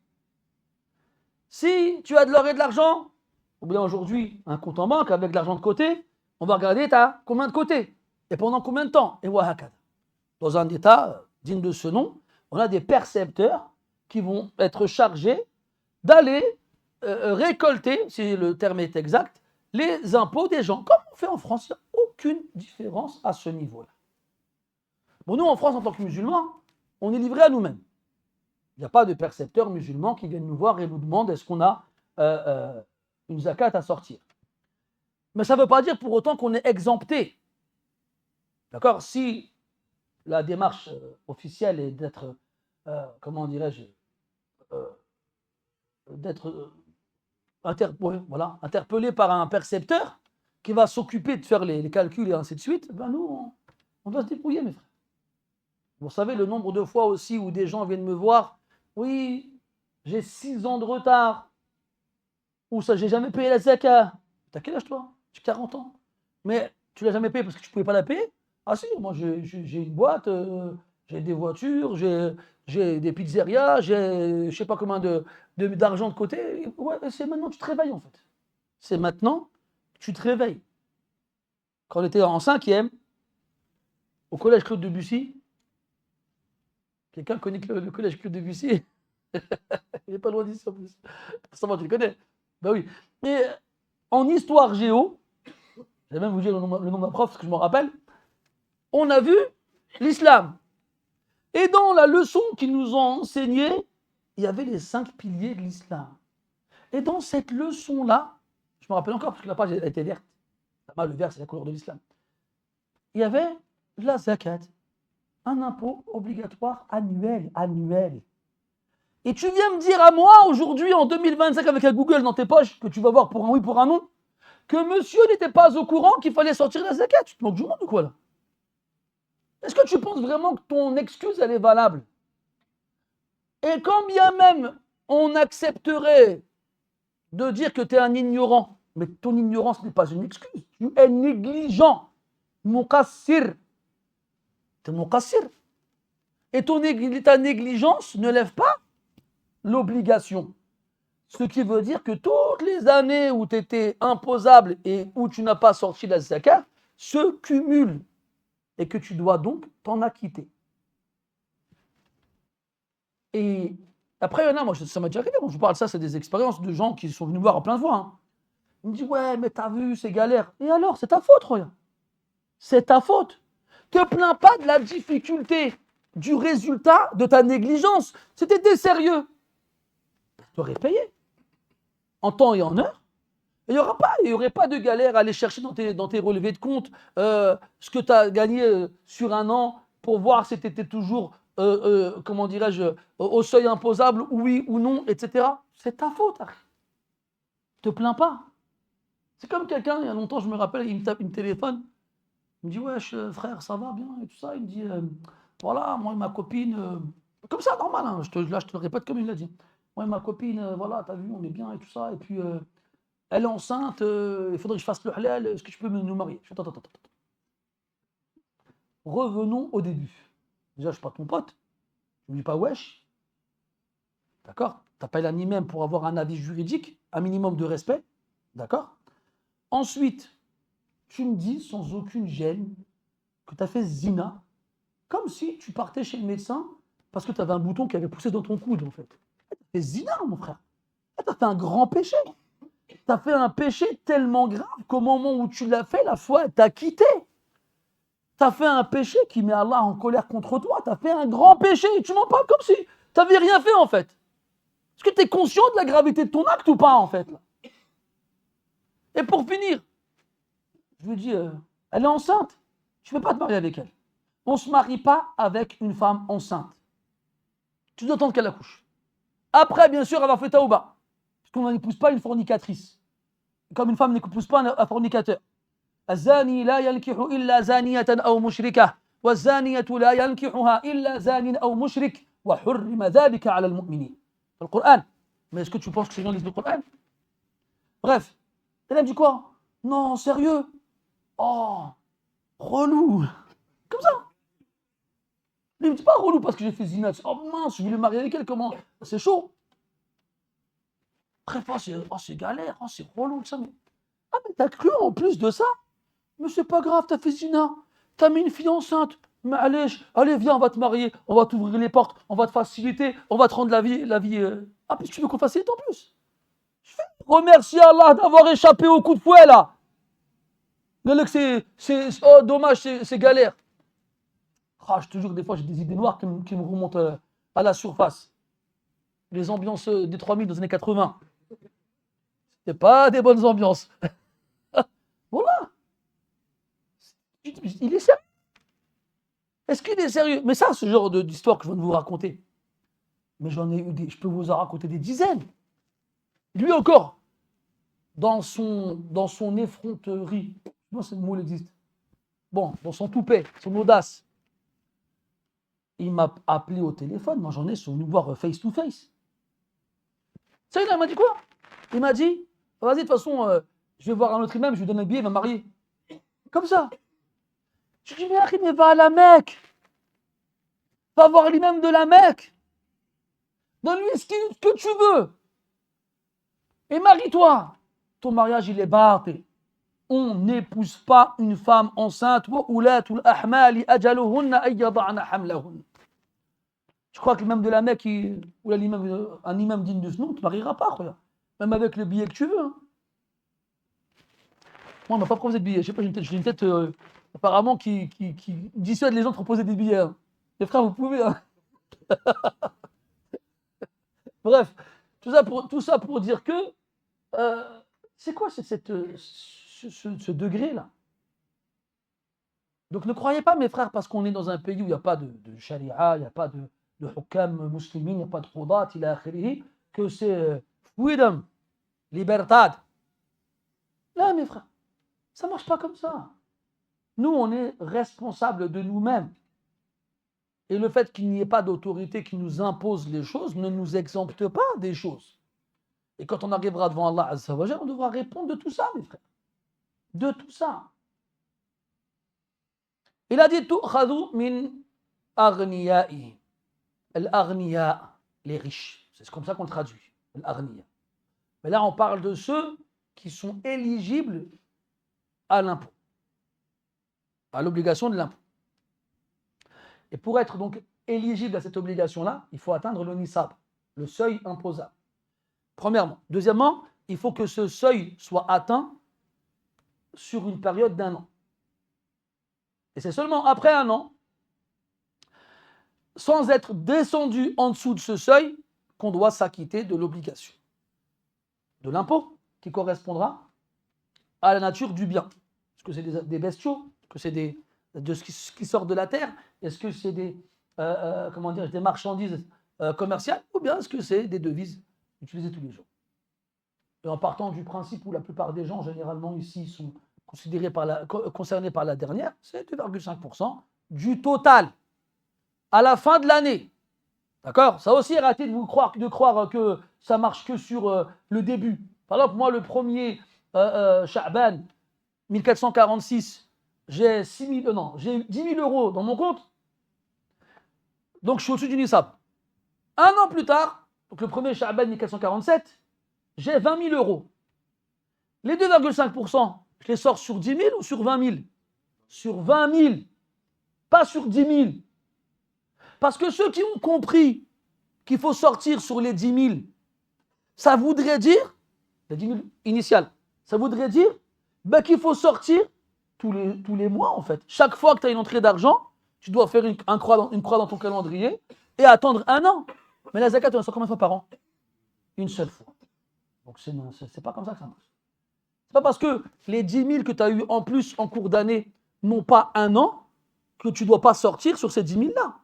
Si tu as de l'or et de l'argent, ou bien aujourd'hui un compte en banque avec de l'argent de côté, on va regarder tu as combien de côté, et pendant combien de temps, et wahakad. Dans un état digne de ce nom, on a des percepteurs qui vont être chargés d'aller récolter, si le terme est exact, les impôts des gens. Comme on fait en France, il n'y a aucune différence à ce niveau-là. Bon, nous, en France, en tant que musulmans, on est livrés à nous-mêmes. Il n'y a pas de percepteurs musulmans qui viennent nous voir et nous demandent est-ce qu'on a une zakat à sortir. Mais ça ne veut pas dire pour autant qu'on est exempté. D'accord? Si la démarche officielle est d'être, comment dirais-je, d'être interpellé par un percepteur qui va s'occuper de faire les calculs et ainsi de suite, ben nous, on doit se débrouiller, mes frères. Vous savez le nombre de fois aussi où des gens viennent me voir, oui, j'ai 6 ans de retard, ou ça, j'ai jamais payé la zakat. T'as quel âge toi? J'ai 40 ans. Mais tu l'as jamais payé parce que tu ne pouvais pas la payer? Ah si, moi j'ai une boîte, j'ai des voitures, j'ai des pizzerias, j'ai je sais pas combien d'argent de côté. Ouais, c'est maintenant que tu te réveilles en fait. C'est maintenant que tu te réveilles. Quand on était en 5e, au collège Claude Debussy, quelqu'un connaît le collège Claude Debussy? Il n'est pas loin d'ici en plus. Forcément, tu le connais. Ben oui. Et en histoire géo, je vais même vous dire le nom d'un prof parce que je m'en rappelle, on a vu l'islam. Et dans la leçon qu'ils nous ont enseignée, il y avait les 5 piliers de l'islam. Et dans cette leçon-là, je me rappelle encore parce que la page était verte. Le vert, c'est la couleur de l'islam. Il y avait la zakat, un impôt obligatoire annuel. Et tu viens me dire à moi, aujourd'hui, en 2025, avec un Google dans tes poches, que tu vas voir pour un oui, pour un non, que monsieur n'était pas au courant qu'il fallait sortir la zakat. Tu te moques du monde ou quoi là? Est-ce que tu penses vraiment que ton excuse, elle est valable? Et quand bien même on accepterait de dire que tu es un ignorant, mais ton ignorance n'est pas une excuse. Tu es négligent. Muqassir. Tu es muqassir. Et ta négligence ne lève pas l'obligation. Ce qui veut dire que toutes les années où tu étais imposable et où tu n'as pas sorti la zakat se cumulent et que tu dois donc t'en acquitter. Et après, il y en a, moi, ça m'a déjà arrivé, quand je parle de ça, c'est des expériences de gens qui sont venus me voir en plein de voix. Hein. Ils me disent, ouais, mais t'as vu, c'est galère. Et alors, c'est ta faute, regarde. C'est ta faute. Te plains pas de la difficulté du résultat de ta négligence. C'était des sérieux. tu aurais payé en temps et en heure. Il n'y aurait pas de galère à aller chercher dans tes relevés de compte ce que tu as gagné sur un an pour voir si tu étais toujours, comment dirais-je, au seuil imposable, oui ou non, etc. C'est ta faute, ne te plains pas. C'est comme quelqu'un, il y a longtemps, je me rappelle, il me téléphone, il me dit, wesh, frère, ça va bien, et tout ça. Il me dit, voilà, moi et ma copine, comme ça, normal, hein, là, je te le répète comme il l'a dit. Moi et ma copine, voilà, t'as vu, on est bien et tout ça, et puis elle est enceinte, il faudrait que je fasse le halal, est-ce que tu peux nous marier? Je fais, attends. Revenons au début. Déjà, je ne suis pas ton pote, je ne me dis pas wesh, d'accord? Tu n'appelles un imam pour avoir un avis juridique, un minimum de respect, d'accord? Ensuite, tu me dis sans aucune gêne que tu as fait zina, comme si tu partais chez le médecin parce que tu avais un bouton qui avait poussé dans ton coude, en fait. Tu as fait zina, mon frère. Tu as fait un grand péché. Tu as fait un péché tellement grave qu'au moment où tu l'as fait, la foi t'a quitté. Tu as fait un péché qui met Allah en colère contre toi. Tu as fait un grand péché et tu m'en parles comme si tu n'avais rien fait, en fait. Est-ce que tu es conscient de la gravité de ton acte ou pas, en fait là? Et pour finir, je lui dis, elle est enceinte. Tu ne peux pas te marier avec elle. On ne se marie pas avec une femme enceinte. Tu dois attendre qu'elle accouche. Après, bien sûr, avoir fait taouba. Parce qu'on n'épouse pas une fornicatrice. Comme une femme n'épouse pas un fornicateur. الزاني لا ينكح إلا زانية أو مشركة والزانية لا ينكحها إلا زان أو مشرك وحرم ذلك على المؤمنين. C'est le Coran. Mais est-ce que tu penses que ces gens lisent le Coran? Bref, elle a dit quoi? Non, sérieux? Oh, relou. Comme ça. Ne me dis pas relou parce que j'ai fait zina. Oh mince, je voulais me marier avec elle, comment? C'est chaud. Bref, c'est galère, c'est relou, ça. Mais t'as cru en plus de ça? Mais c'est pas grave, t'as fait zina. T'as mis une fille enceinte. Mais allez, viens, on va te marier, on va t'ouvrir les portes, on va te faciliter, on va te rendre la vie. Ah, puis tu veux qu'on facilite en plus? Je fais remercier Allah d'avoir échappé au coup de fouet, là. Oh, dommage, c'est galère. Ah, je te jure, des fois, j'ai des idées noires qui me remontent à la surface. Les ambiances des 3000 dans les années 80. C'était pas des bonnes ambiances. Voilà. Il est sérieux. Est-ce qu'il est sérieux? Mais ça, ce genre d'histoire que je viens de vous raconter, mais j'en ai eu je peux vous en raconter des dizaines. Lui encore, dans son effronterie, non, ce mot existe. Bon, dans son toupet, son audace, il m'a appelé au téléphone. Moi, j'en ai, sont venus voir face to face. Ça, il m'a dit quoi? Il m'a dit, vas-y, de toute façon, je vais voir un autre imam, je lui donne un billet, il va me marier. Comme ça. Je lui dis, mais va à la Mecque. Va voir l'imam de la Mecque. Donne-lui ce que tu veux. Et marie-toi. Ton mariage, il est bâté. On n'épouse pas une femme enceinte. Je crois que l'imam de la Mecque, ou un imam digne de ce nom, ne te mariera pas, frère. Même avec le billet que tu veux. Hein. Moi, on m'a pas proposé de billet. Je sais pas, j'ai une tête apparemment qui dissuade les gens de proposer des billets. Hein. Les frères, vous pouvez. Hein. Bref, tout ça pour dire que c'est quoi ce degré-là? Donc ne croyez pas, mes frères, parce qu'on est dans un pays où il n'y a pas de charia, il n'y a pas de hukam musulmans, il n'y a pas de qudat, ila akhirihi, que c'est freedom, libertad. Là, mes frères, ça ne marche pas comme ça. Nous, on est responsables de nous-mêmes. Et le fait qu'il n'y ait pas d'autorité qui nous impose les choses ne nous exempte pas des choses. Et quand on arrivera devant Allah Azza wa Jalla, on devra répondre de tout ça, mes frères. De tout ça. Il a dit tu'khadhu min aghniya'ihim. Al-aghniya, les riches. C'est comme ça qu'on le traduit. Al-aghniya. Mais là, on parle de ceux qui sont éligibles à l'impôt, à l'obligation de l'impôt. Et pour être donc éligible à cette obligation-là, il faut atteindre le nisab, le seuil imposable. Premièrement. Deuxièmement, il faut que ce seuil soit atteint sur une période d'1 an. Et c'est seulement après 1 an, sans être descendu en dessous de ce seuil, qu'on doit s'acquitter de l'obligation, de l'impôt, qui correspondra à la nature du bien. Est-ce que c'est des bestiaux? Est-ce que c'est de ce qui sort de la terre? Est-ce que c'est des marchandises commerciales? Ou bien est-ce que c'est des devises utilisées tous les jours? Et en partant du principe où la plupart des gens, généralement ici, sont concernés par la dernière, c'est 2,5% du total à la fin de l'année. D'accord? Ça aussi, arrêtez de croire que ça marche que sur le début. Par exemple, moi, le premier Sha'ban 1446, j'ai 10 000 euros dans mon compte, donc je suis au-dessus du Nisab. Un an plus tard, donc le premier Sha'ban 1447, j'ai 20 000 euros. Les 2,5%, je les sors sur 10 000 ou sur 20 000? Sur 20 000, pas sur 10 000. Parce que ceux qui ont compris qu'il faut sortir sur les 10 000, ça voudrait dire, les 10 000 initiales, ça voudrait dire qu'il faut sortir tous les mois en fait. Chaque fois que tu as une entrée d'argent, tu dois faire une croix dans ton calendrier et attendre un an. Mais la zakat, on la sort combien de fois par an? Une seule fois. Donc c'est pas comme ça que ça marche. C'est pas parce que les 10 000 que tu as eu en plus en cours d'année n'ont pas un an que tu ne dois pas sortir sur ces 10 000 là.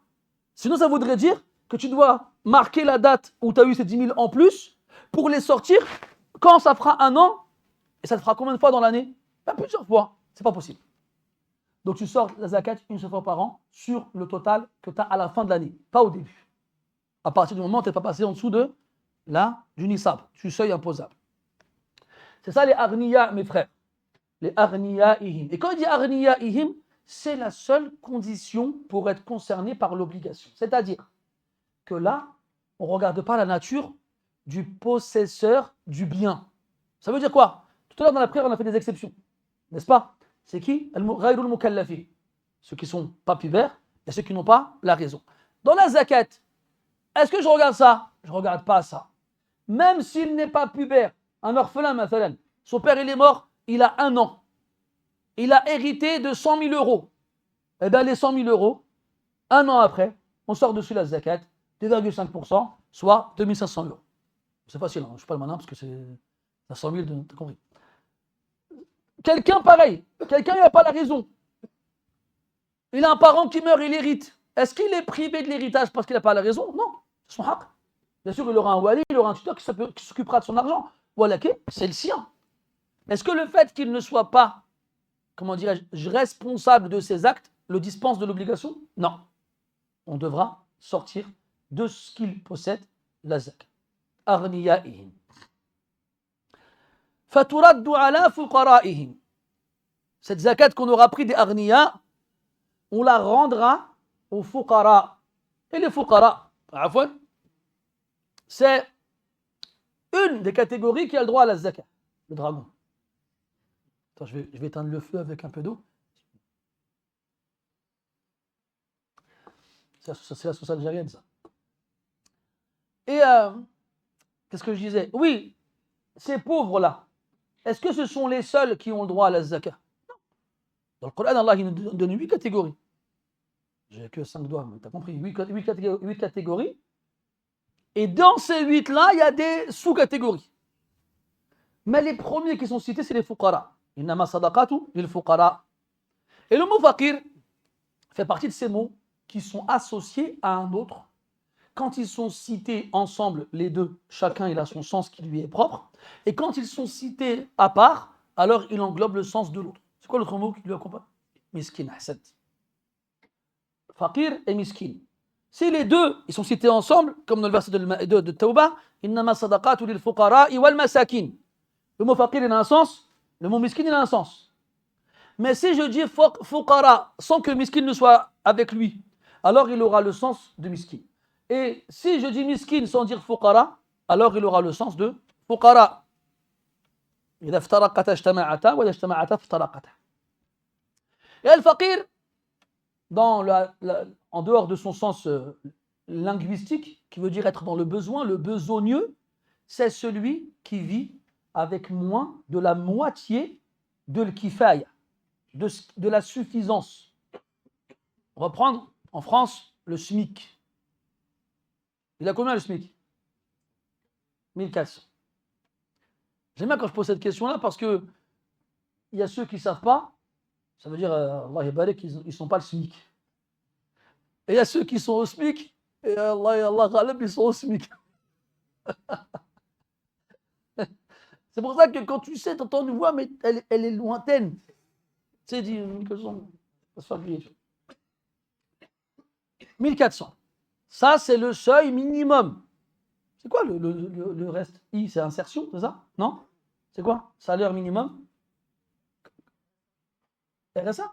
Sinon, ça voudrait dire que tu dois marquer la date où tu as eu ces 10 000 en plus pour les sortir quand ça fera un an. Et ça te fera combien de fois dans l'année? Plusieurs fois. C'est pas possible. Donc tu sors la zakat une seule fois par an sur le total que tu as à la fin de l'année, pas au début. À partir du moment où tu n'es pas passé en dessous du nisab, du seuil imposable. C'est ça les arniya, mes frères. Les arniya ihim. Et quand il dit arniya ihim, c'est la seule condition pour être concerné par l'obligation. C'est-à-dire que là, on ne regarde pas la nature du possesseur du bien. Ça veut dire quoi? Tout à l'heure dans la prière, on a fait des exceptions. N'est-ce pas? C'est qui? Ghayrul mukallafi. Ceux qui ne sont pas pubères et ceux qui n'ont pas la raison. Dans la zakat, est-ce que je regarde ça? Je ne regarde pas ça. Même s'il n'est pas pubère, un orphelin, mathalan, son père il est mort, il a 1 an. Il a hérité de 100 000 euros. Eh bien, les 100 000 euros, 1 an après, on sort dessus la zakat, 2,5%, soit 2 500 euros. C'est facile, hein, je ne suis pas le malin parce que c'est 100 000, t'as compris. Quelqu'un pareil, quelqu'un il n'a pas la raison. Il a un parent qui meurt, il hérite. Est-ce qu'il est privé de l'héritage parce qu'il n'a pas la raison? Non, c'est son haq. Bien sûr, il aura un wali, il aura un tuteur qui s'occupera de son argent. Voilà, c'est le sien. Est-ce que le fait qu'il ne soit pas, comment dirais-je, responsable de ses actes, le dispense de l'obligation? Non. On devra sortir de ce qu'il possède, la zakat. Arniyaihim. Faturaddu ala fuqaraihim. Cette zakat qu'on aura pris des arniya, on la rendra aux fuqara. Et les fuqara, c'est une des catégories qui a le droit à la zakat, le dragon. Attends, je vais éteindre le feu avec un peu d'eau. C'est la sauce algérienne, ça. Et qu'est-ce que je disais? Oui, ces pauvres-là, est-ce que ce sont les seuls qui ont le droit à la zakat? Non. Dans le Coran, Allah il nous donne 8 catégories. J'ai que 5 doigts, mais tu as compris. 8 catégories. Et dans ces 8-là, il y a des sous-catégories. Mais les premiers qui sont cités, c'est les fuqara. Innama sadaqatu lil fuqara. Et le mot faqir fait partie de ces mots qui sont associés à un autre. Quand ils sont cités ensemble, les deux, chacun il a son sens qui lui est propre. Et quand ils sont cités à part, alors il englobe le sens de l'autre. C'est quoi l'autre mot qui lui accompagne? Miskin, hasad. Faqir et miskin. Si les deux ils sont cités ensemble, comme dans le verset de Tawbah, innama sadaqatu lil fuqara wal masakin. Le mot faqir il a un sens, le mot miskin il a un sens. Mais si je dis fuqara sans que miskin ne soit avec lui, alors il aura le sens de miskin. Et si je dis miskin sans dire fuqara, alors il aura le sens de fuqara. إذا افترقتا اجتمعتا وإذا اجتمعتا افترقتا. Et al-faqir, en dehors de son sens linguistique, qui veut dire être dans le besoin, le besogneux, c'est celui qui vit avec moins de la moitié de l'kifaya, de la suffisance. On va prendre en France le SMIC. Il a combien le SMIC? 1400. J'aime bien quand je pose cette question-là parce que il y a ceux qui ne savent pas, ça veut dire, Allah yabarak, ils ne sont pas le SMIC. Et il y a ceux qui sont au SMIC, et Allah ghalib, ils sont au SMIC. C'est pour ça que quand tu sais, tu entends une voix, mais elle est lointaine. Tu sais, dis, 1400. Ça, c'est le seuil minimum. C'est quoi le reste? C'est insertion, c'est ça? Non? C'est quoi? Salaire minimum? RSA?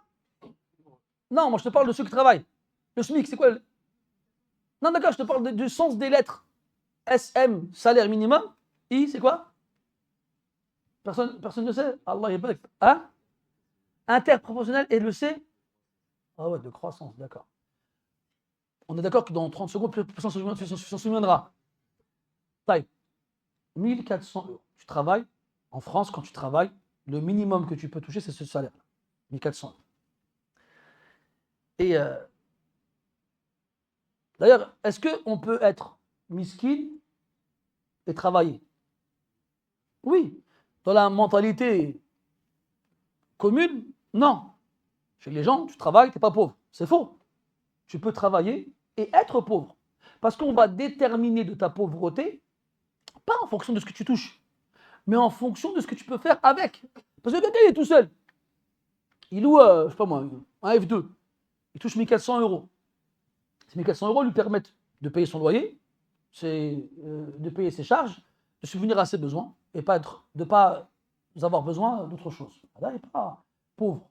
Non, moi je te parle de ceux qui travaillent. Le SMIC, c'est quoi? Non, d'accord, je te parle du sens des lettres. SM, salaire minimum. C'est quoi? Personne ne sait. Allah est barak. Hein? Interprofessionnel et le C? Ah ouais, de croissance, d'accord. On est d'accord que dans 30 secondes, personne s'en souviendra. Taille. 1400 euros. Tu travailles, en France, quand tu travailles, le minimum que tu peux toucher, c'est ce salaire. 1400 euros. Et d'ailleurs, est-ce qu'on peut être miskin et travailler? Oui. Dans la mentalité commune, non. Chez les gens, tu travailles, tu n'es pas pauvre. C'est faux. Tu peux travailler et être pauvre. Parce qu'on va déterminer de ta pauvreté, pas en fonction de ce que tu touches, mais en fonction de ce que tu peux faire avec. Parce que quelqu'un est tout seul. Il loue, je sais pas moi, un F2. Il touche 1400 euros. Ces 1400 euros lui permettent de payer son loyer, de payer ses charges, de subvenir à ses besoins et de ne pas avoir besoin d'autre chose. Là, il n'est pas pauvre.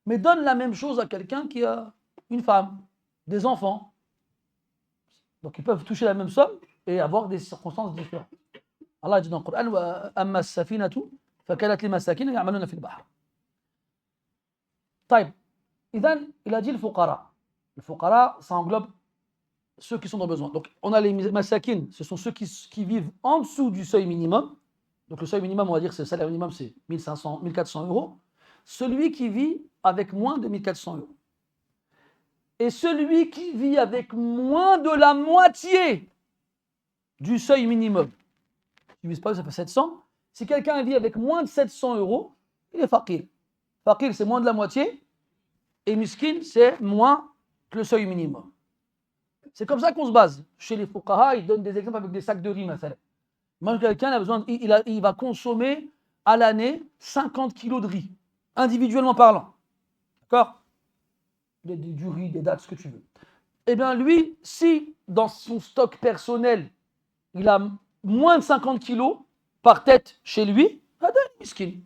Mais donne la même chose à quelqu'un qui a une femme, des enfants. Donc ils peuvent toucher la même somme et avoir des circonstances différentes. Allah dit dans le Coran Amma as-safinatu fakalat limasakin ya'maluna fil bahr. طيب. إذن, il a dit le fuqara. Le fuqara, ça englobe ceux qui sont dans le besoin. Donc on a les masakin, ce sont ceux qui vivent en dessous du seuil minimum. Donc le seuil minimum, on va dire, c'est le salaire minimum, c'est 1400 euros. Celui qui vit avec moins de 1400 euros. Et celui qui vit avec moins de la moitié du seuil minimum, tu ne divises pas, ça fait 700. Si quelqu'un vit avec moins de 700 euros, il est faqir. Faqir, c'est moins de la moitié. Et miskin, c'est moins que le seuil minimum. C'est comme ça qu'on se base. Chez les fuqaha, ils donnent des exemples avec des sacs de riz. Moi, quelqu'un a besoin, il va consommer à l'année 50 kilos de riz, individuellement parlant. D'accord? Du riz, des dattes, ce que tu veux. Eh bien, lui, si dans son stock personnel, il a moins de 50 kilos par tête chez lui, miskin.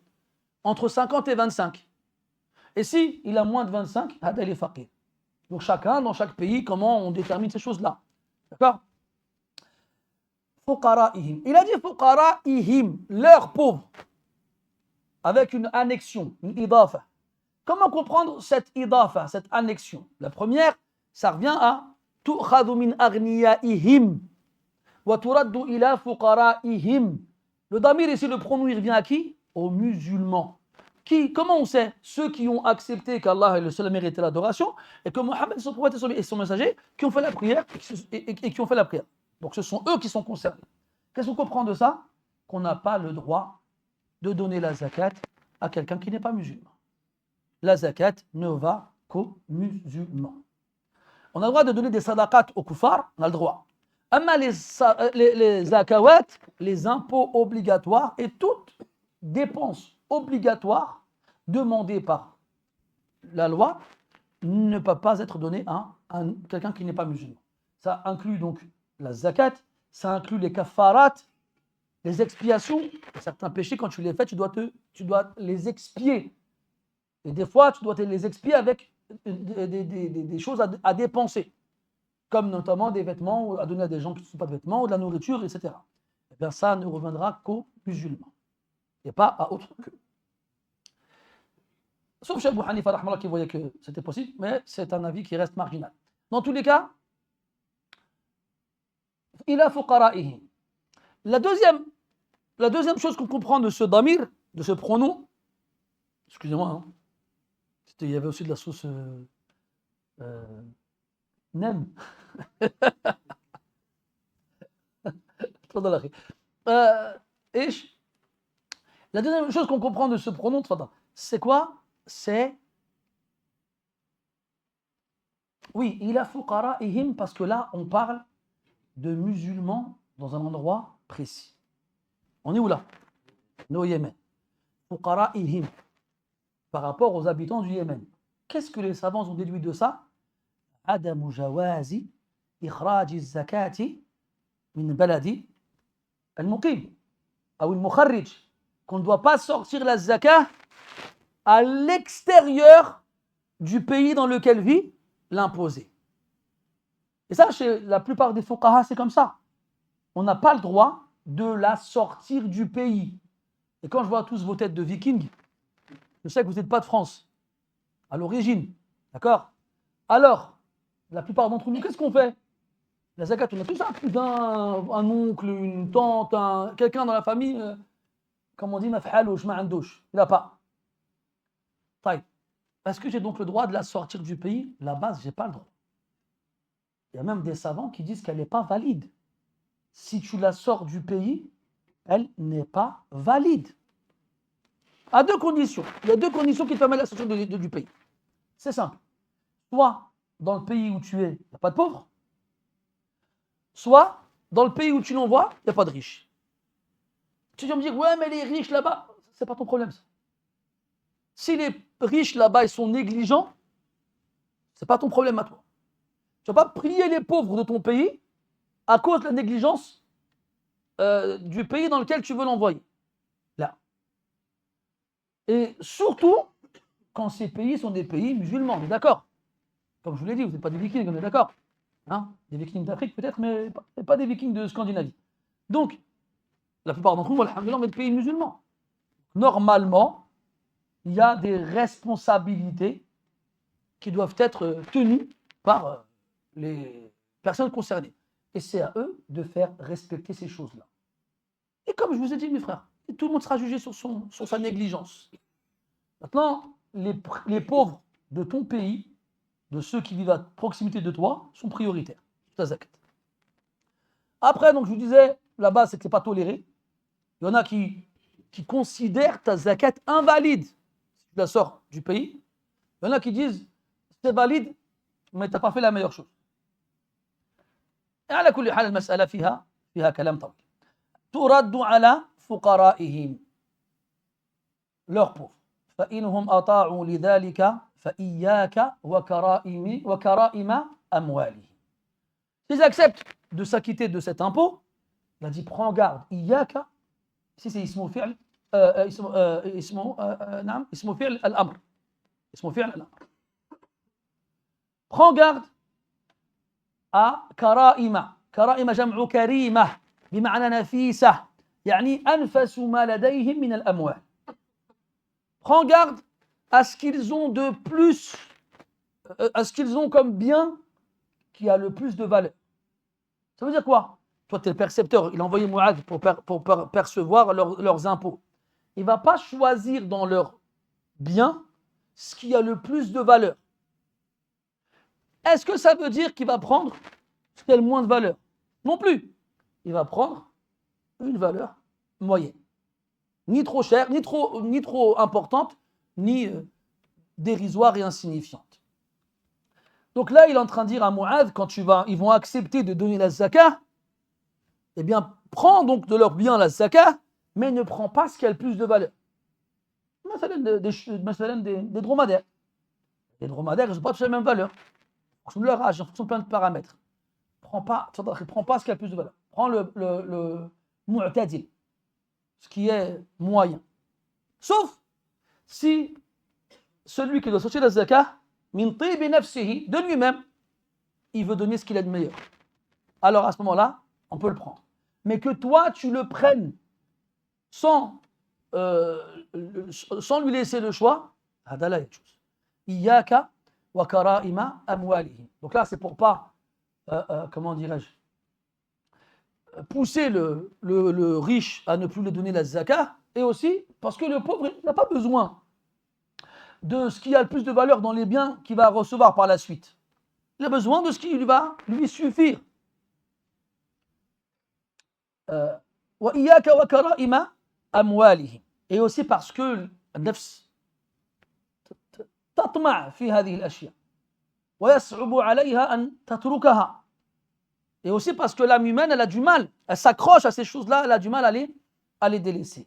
Entre 50 et 25. Et si il a moins de 25, il est faqir. Donc chacun, dans chaque pays, comment on détermine ces choses-là. D'accord? Fuqara'ihim. Il a dit fuqara'ihim, leurs pauvres. Avec une annexion, une idafa. Comment comprendre cette idafa, cette annexion? La première, ça revient à tu'khadhu min aghniyaihim wa turaddu ila fuqara'ihim. Le damir ici, le pronom, il revient à qui? Aux musulmans. Comment on sait? Ceux qui ont accepté qu'Allah est le seul à mériter l'adoration et que Mohammed est son prophète et son messager, qui ont fait la prière et qui ont fait la prière. Donc ce sont eux qui sont concernés. Qu'est-ce qu'on comprend de ça? Qu'on n'a pas le droit de donner la zakat à quelqu'un qui n'est pas musulman. La zakat ne va qu'aux musulmans. On a le droit de donner des sadaqat aux kuffars, on a le droit. Les zakawat, les impôts obligatoires et toute dépense obligatoire demandée par la loi ne peut pas être donnée à quelqu'un qui n'est pas musulman. Ça inclut donc la zakat, ça inclut les kafarat, les expiations. Certains péchés, quand tu les fais, tu dois les expier. Et des fois, tu dois les expier avec des choses à dépenser, comme notamment des vêtements à donner à des gens qui ne sont pas de vêtements, ou de la nourriture, etc. Et bien ça ne reviendra qu'aux musulmans, et pas à autre que. Sauf chez Abu Hanifa qui voyait que c'était possible, mais c'est un avis qui reste marginal. Dans tous les cas, ila fuqara'ihim. La deuxième chose qu'on comprend de ce damir, de ce pronom, excusez-moi, hein, il y avait aussi de la sauce nem. إيش La deuxième chose qu'on comprend de ce pronom, c'est quoi? C'est oui, il a fuqara'ihim parce que là, on parle de musulmans dans un endroit précis. On est où là? On est au Yémen. Fuqara'ihim par rapport aux habitants du Yémen. Qu'est-ce que les savants ont déduit de ça? عدم جواز إخراج الزكاة من بلد المقيم أو المخرج, qu'on ne doit pas sortir la zakat à l'extérieur du pays dans lequel vit l'imposé. Et ça, chez la plupart des fuqaha, c'est comme ça. On n'a pas le droit de la sortir du pays. Et quand je vois tous vos têtes de vikings, je sais que vous n'êtes pas de France, à l'origine, d'accord? Alors, la plupart d'entre nous, qu'est-ce qu'on fait? La zakat, on a tous un cousin, un oncle, une tante, quelqu'un dans la famille, comme on dit, maf'alouch, ma'andouch. Il n'a pas. Taï. Est-ce que j'ai donc le droit de la sortir du pays? La base, je n'ai pas le droit. Il y a même des savants qui disent qu'elle n'est pas valide. Si tu la sors du pays, elle n'est pas valide. À deux conditions. Il y a deux conditions qui te permettent la sortir du pays. C'est simple. Soit dans le pays où tu es, il n'y a pas de pauvres. Soit dans le pays où tu l'envoies, il n'y a pas de riches. Tu vas me dire, ouais, mais les riches là-bas, c'est pas ton problème ça. Si les riches là-bas ils sont négligents, c'est pas ton problème à toi. Tu ne vas pas prier les pauvres de ton pays à cause de la négligence du pays dans lequel tu veux l'envoyer. Là. Et surtout, quand ces pays sont des pays musulmans, on est d'accord? Comme je vous l'ai dit, vous n'êtes pas des vikings, on est d'accord? Hein? Des vikings d'Afrique peut-être, mais pas des vikings de Scandinavie. Donc, la plupart d'entre nous, alhamdoulilah, on est des pays musulmans. Normalement, il y a des responsabilités qui doivent être tenues par les personnes concernées. Et c'est à eux de faire respecter ces choses-là. Et comme je vous ai dit, mes frères, tout le monde sera jugé sur sa négligence. Maintenant, les pauvres de ton pays, de ceux qui vivent à proximité de toi, sont prioritaires. Ta zakat. Après, donc, je vous disais, là-bas, c'est que ce n'est pas toléré. Il y en a qui considèrent ta zakat invalide si tu la sors du pays. Il y en a qui disent, c'est valide, mais tu n'as pas fait la meilleure chose. على كل حال المسألة فيها كلام طويل. ترد على فقرائهم leurs pauvres. فإنهم أطاعوا لذلك فإياك وكرائم أموالهم. S'ils acceptent de s'acquitter de cet impôt, il a dit prends garde. إياك, ici c'est اسم فعل اسم فعل الأمر. اسم فعل الأمر. Prends garde à كرائم. كرائم جمع كريمة بمعنى نفيسة يعني أنفس ما لديهم من الأموال. Prends garde à ce qu'ils ont de plus, à ce qu'ils ont comme bien qui a le plus de valeur. Ça veut dire quoi? Toi, tu es le percepteur, il a envoyé Mouad pour percevoir leurs impôts. Il ne va pas choisir dans leurs biens ce qui a le plus de valeur. Est-ce que ça veut dire qu'il va prendre ce qui a le moins de valeur? Non plus. Il va prendre une valeur moyenne. Ni trop chère, ni trop importante, ni dérisoire et insignifiante. Donc là, il est en train de dire à Mouad, quand ils vont accepter de donner la zakat, eh bien, prends donc de leur bien la zakat, mais ne prends pas ce qui a le plus de valeur. Des dromadaires. Les dromadaires, ils n'ont pas tous la même valeur. En fonction de leur âge, en fonction de plein de paramètres. Prends pas ce qui a le plus de valeur. Prends le mu'tadil, ce qui est moyen. Sauf si celui qui doit sortir la zakat, min tibi nafsihi, de lui-même, il veut donner ce qu'il a de meilleur. Alors à ce moment-là, on peut le prendre. Mais que toi, tu le prennes sans lui laisser le choix, hadala yajuz. Iyaka wa kara'ima amwalihim. Donc là, c'est pour pas, comment dirais-je, pousser le riche à ne plus lui donner la zakat, et aussi parce que le pauvre n'a pas besoin de ce qui a le plus de valeur dans les biens qu'il va recevoir par la suite. Il a besoin de ce qui va lui suffire. وإياك وكرائم أموالهم. Et aussi parce que النفس تطمع في هذه الأشياء ويصعب عليها أن تتركها. Et aussi parce que l'âme humaine, elle a du mal, elle s'accroche à ces choses-là, elle a du mal à les délaisser.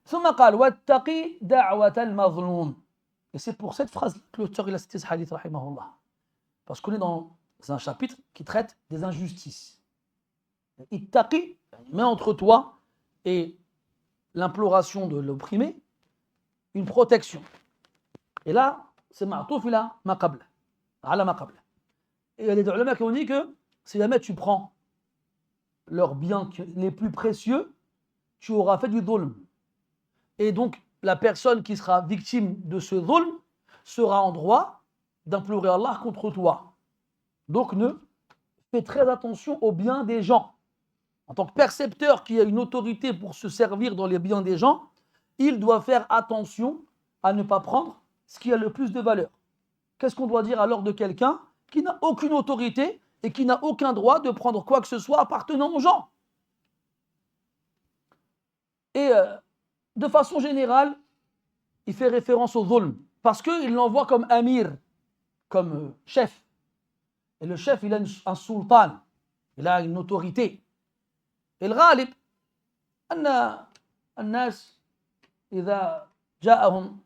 ثم قال واتقي دعوة المظلوم. Et c'est pour cette phrase que l'auteur il a cité ce hadith rahimahullah. Parce qu'on est dans un chapitre qui traite des injustices. Ittaqi, mets entre toi et l'imploration de l'opprimé une protection. Et là, c'est ma'touf ila ma qabla, ala ma qabla. Et il y a des ulama qui ont dit que si jamais tu prends leurs biens les plus précieux, tu auras fait du dhulm. Et donc, la personne qui sera victime de ce dhulm sera en droit d'implorer Allah contre toi. Donc, fais très attention aux biens des gens. En tant que percepteur qui a une autorité pour se servir dans les biens des gens, il doit faire attention à ne pas prendre ce qui a le plus de valeur. Qu'est-ce qu'on doit dire alors de quelqu'un qui n'a aucune autorité et qui n'a aucun droit de prendre quoi que ce soit appartenant aux gens? Et de façon générale, il fait référence au dhulm parce qu'il l'envoie comme amir, comme chef. Et le chef, il a un sultan, il a une autorité. Et le ghalib, أن الناس إذا جاءهم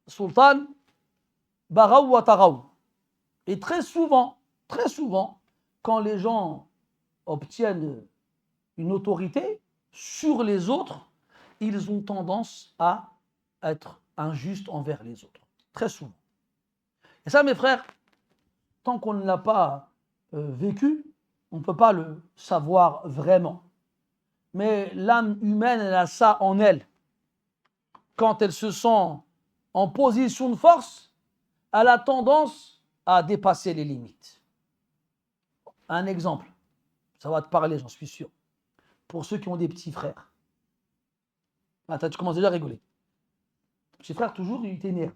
سلطان بغوا وطغوا. Et très souvent, quand les gens obtiennent une autorité sur les autres, ils ont tendance à être injustes envers les autres. Très souvent. Et ça, mes frères, tant qu'on ne l'a pas vécu, on ne peut pas le savoir vraiment. Mais l'âme humaine, elle a ça en elle. Quand elle se sent en position de force, elle a tendance à dépasser les limites. Un exemple, ça va te parler, j'en suis sûr. Pour ceux qui ont des petits frères. Attends, tu commences déjà à rigoler. Ton petit frère, toujours, il t'énerve.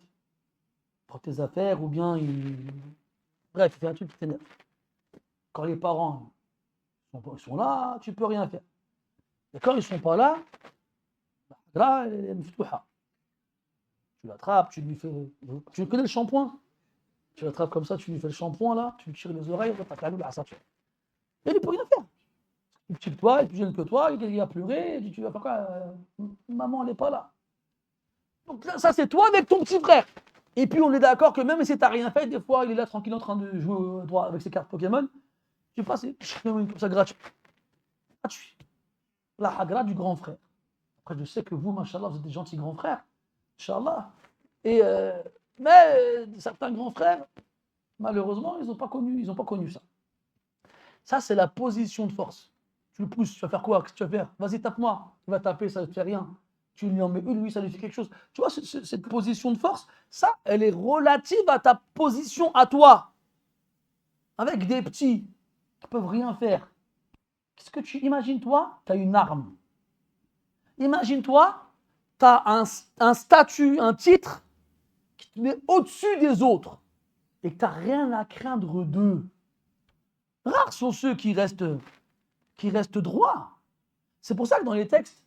Prends tes affaires ou bien bref, il fait un truc qui t'énerve. Quand les parents sont là, tu ne peux rien faire. Et quand ils ne sont pas là, là, tu l'attrapes, tu lui fais. Tu connais le shampoing? Tu l'attrapes comme ça, tu lui fais le shampoing là, tu lui tires les oreilles, tu la ceinture. Et il ne peut rien faire. Il est plus petit que toi, il est plus jeune que toi, il a pleuré, il dit tu vas faire quoi? Maman, elle n'est pas là. Donc ça, c'est toi avec ton petit frère. Et puis on est d'accord que même si tu n'as rien fait, des fois il est là tranquille en train de jouer au droit avec ses cartes Pokémon, tu passes comme ça gratuit. La hagra du grand frère. Après, je sais que vous, machallah, vous êtes des gentils grands frères. Inch'Allah. Et mais certains grands frères, malheureusement, ils n'ont pas connu ça. Ça, c'est la position de force. Tu le pousses, tu vas faire quoi? Qu'est-ce que tu vas faire? Vas-y, tape-moi. Tu vas taper, ça ne fait rien. Tu lui en mets une, lui, ça lui fait quelque chose. Tu vois, cette position de force, ça, elle est relative à ta position à toi. Avec des petits qui ne peuvent rien faire. Qu'est-ce que tu imagines-toi? Tu as une arme. Imagine-toi, tu as un statut, un titre qui te met au-dessus des autres et que tu n'as rien à craindre d'eux. Rares sont ceux qui restent droits. C'est pour ça que dans les textes,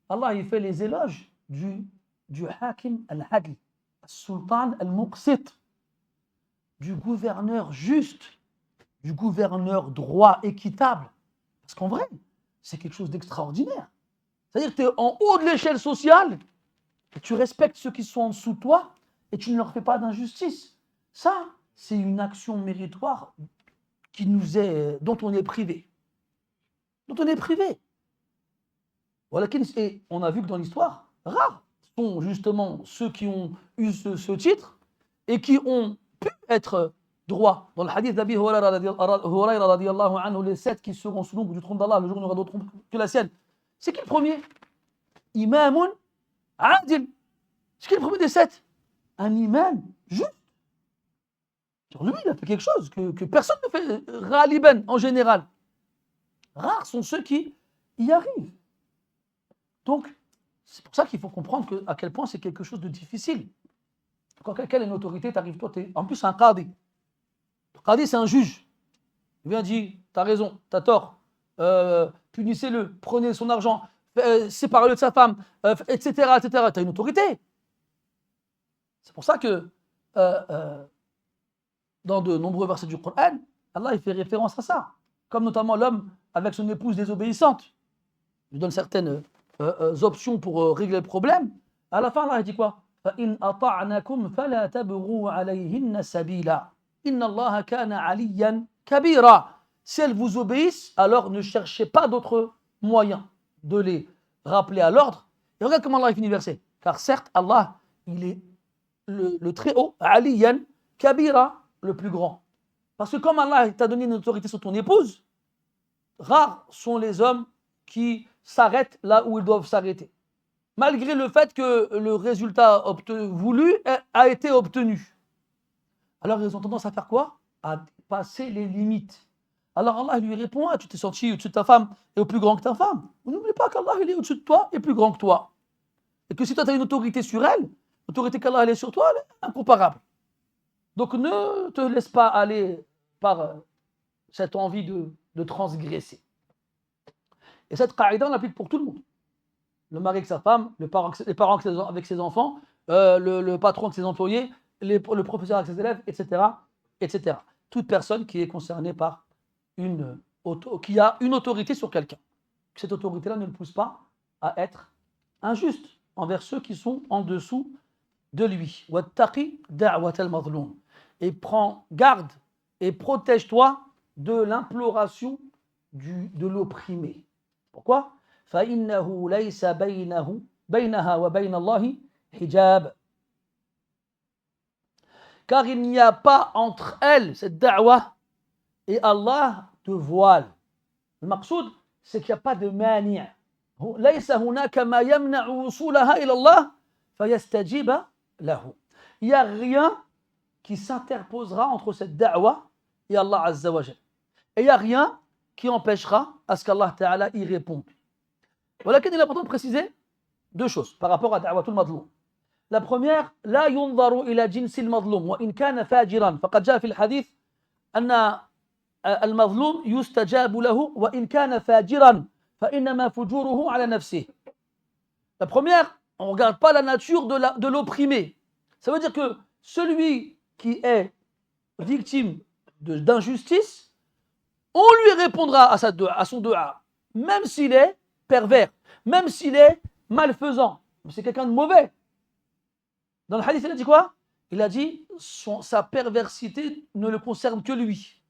Allah il fait les éloges du Hakim al-Adl, Sultan al-Muqsit, du gouverneur juste, du gouverneur droit, équitable. Parce qu'en vrai, c'est quelque chose d'extraordinaire. C'est-à-dire que tu es en haut de l'échelle sociale et tu respectes ceux qui sont en dessous de toi et tu ne leur fais pas d'injustice. Ça, c'est une action méritoire dont on est privé. Et on a vu que dans l'histoire, rares sont justement ceux qui ont eu ce titre et qui ont pu être droits. Dans le hadith d'Abi Hurayra radiyallahu anhu, les 7 qui seront sous l'ombre du trône d'Allah, le jour où il n'y aura d'autre ombre que la sienne. C'est qui le premier? Imamun adil. C'est qui le premier des 7? Un imam juste. Lui, il a fait quelque chose que personne ne fait, Ghaliban en général. Rares sont ceux qui y arrivent. Donc, c'est pour ça qu'il faut comprendre à quel point c'est quelque chose de difficile. Quand quelqu'un a une autorité, t'arrives toi, en plus c'est un qadi. Le qadi, c'est un juge. Il vient dire, t'as raison, t'as tort. punissez-le, prenez son argent, séparez-le de sa femme, etc., etc. Tu as une autorité. C'est pour ça que dans de nombreux versets du Coran, Allah il fait référence à ça. Comme notamment l'homme avec son épouse désobéissante. Il donne certaines options pour régler le problème. À la fin, Allah il dit quoi? فَإِنْ أَطَعْنَكُمْ فَلَا تَبْغُوا عَلَيْهِنَّ سَبِيلًا إِنَّ اللَّهَ كَانَ عَلِيًّا كَبِيرًا. Si elles vous obéissent, alors ne cherchez pas d'autres moyens de les rappeler à l'ordre. Et regarde comment Allah finit le verset. Car certes, Allah, il est le très haut, Aliyan, Kabira, le plus grand. Parce que comme Allah t'a donné une autorité sur ton épouse, rares sont les hommes qui s'arrêtent là où ils doivent s'arrêter. Malgré le fait que le résultat voulu a été obtenu. Alors ils ont tendance à faire quoi? À passer les limites. Alors Allah lui répond, tu t'es senti au-dessus de ta femme et au plus grand que ta femme. N'oublie pas qu'Allah il est au-dessus de toi et plus grand que toi. Et que si toi tu as une autorité sur elle, l'autorité qu'Allah est sur toi, elle est incomparable. Donc ne te laisse pas aller par cette envie de transgresser. Et cette qaïda, on l'applique pour tout le monde. Le mari avec sa femme, les parents avec ses enfants, le patron avec ses employés, le professeur avec ses élèves, etc., etc. Toute personne qui est concernée par qui a une autorité sur quelqu'un. Cette autorité-là ne le pousse pas à être injuste envers ceux qui sont en dessous de lui. Wattaqi da'wat al-mazlum. Et prends garde et protège-toi de l'imploration de l'opprimé. Pourquoi? فَإِنَّهُ لَيْسَ بَيْنَهَا وَبَيْنَ اللَّهِ حِجَابٌ. Car il n'y a pas entre elle, cette da'wa, et Allah de voile. Le maqsoud, c'est qu'il n'y a pas de mani'. لَيْسَ هُنَاكَ مَا يَمْنَعُ وُصُولَهَا إِلَى اللَّهِ فَيَسْتَجِيبَ لَهُ. Il n'y a rien qui s'interposera entre cette da'wa et Allah Azza wa Jal. Et il n'y a rien qui empêchera à ce qu'Allah Ta'ala y réponde. Voilà qu'il est important de préciser deux choses par rapport à da'watul madloum. La première, لا ينظر إلى جنس المظلوم وإن كان فاجرا فقد جاء في الحديث أن المظلوم يستجاب له وإن كان فاجرا فإنما فجوره على نفسه. La première, on ne regarde pas la nature de l'opprimé. Ça veut dire que celui qui est victime d'injustice, on lui répondra à son dua, même s'il est pervers, même s'il est malfaisant. C'est quelqu'un de mauvais. Dans le hadith, il a dit quoi? Il a dit sa perversité ne le concerne que lui.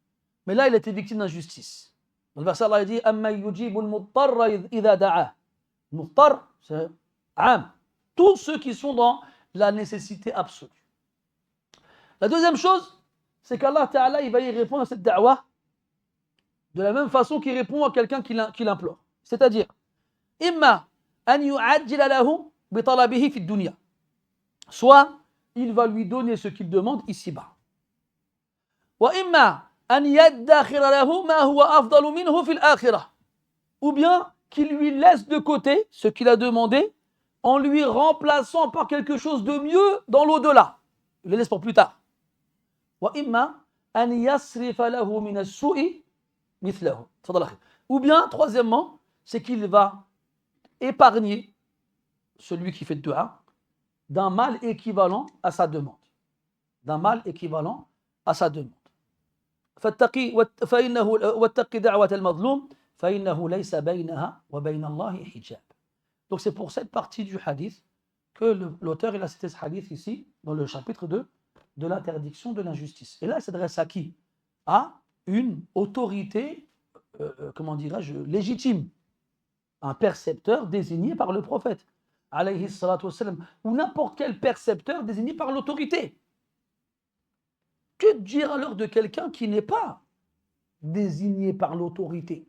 Mais là, il était victime d'injustice. Dans le verset, Allah a dit Amma yujibul muttarra idha da'a. Muttar, c'est am. Tous ceux qui sont dans la nécessité absolue. La deuxième chose, c'est qu'Allah Ta'ala, il va y répondre à cette da'wa de la même façon qu'il répond à quelqu'un qui l'implore. C'est-à-dire, imma an yu'ajjila lahu bi talabihi fi dunya. Soit il va lui donner ce qu'il demande ici-bas. Wa imma an yaddakhira lahu ma huwa afdalu minhu fi al-akhirah. Ou bien qu'il lui laisse de côté ce qu'il a demandé en lui remplaçant par quelque chose de mieux dans l'au-delà. Il le laisse pour plus tard. Wa imma an yasrifa lahu min as-su'i mithlahu. Ou bien, troisièmement, c'est qu'il va épargner celui qui fait le dua d'un mal équivalent à sa demande. D'un mal équivalent à sa demande. واتقي دعوة المظلوم فإنه ليس بينها وبين الله حجاب. Donc c'est pour cette partie du hadith que l'auteur il a cité ce hadith ici dans le chapitre 2 de l'interdiction de l'injustice. Et là il s'adresse à qui? À une autorité, comment dirais-je, légitime, un percepteur désigné par le prophète alayhi salatu wassalam, ou n'importe quel percepteur désigné par l'autorité. Que dire alors de quelqu'un qui n'est pas désigné par l'autorité?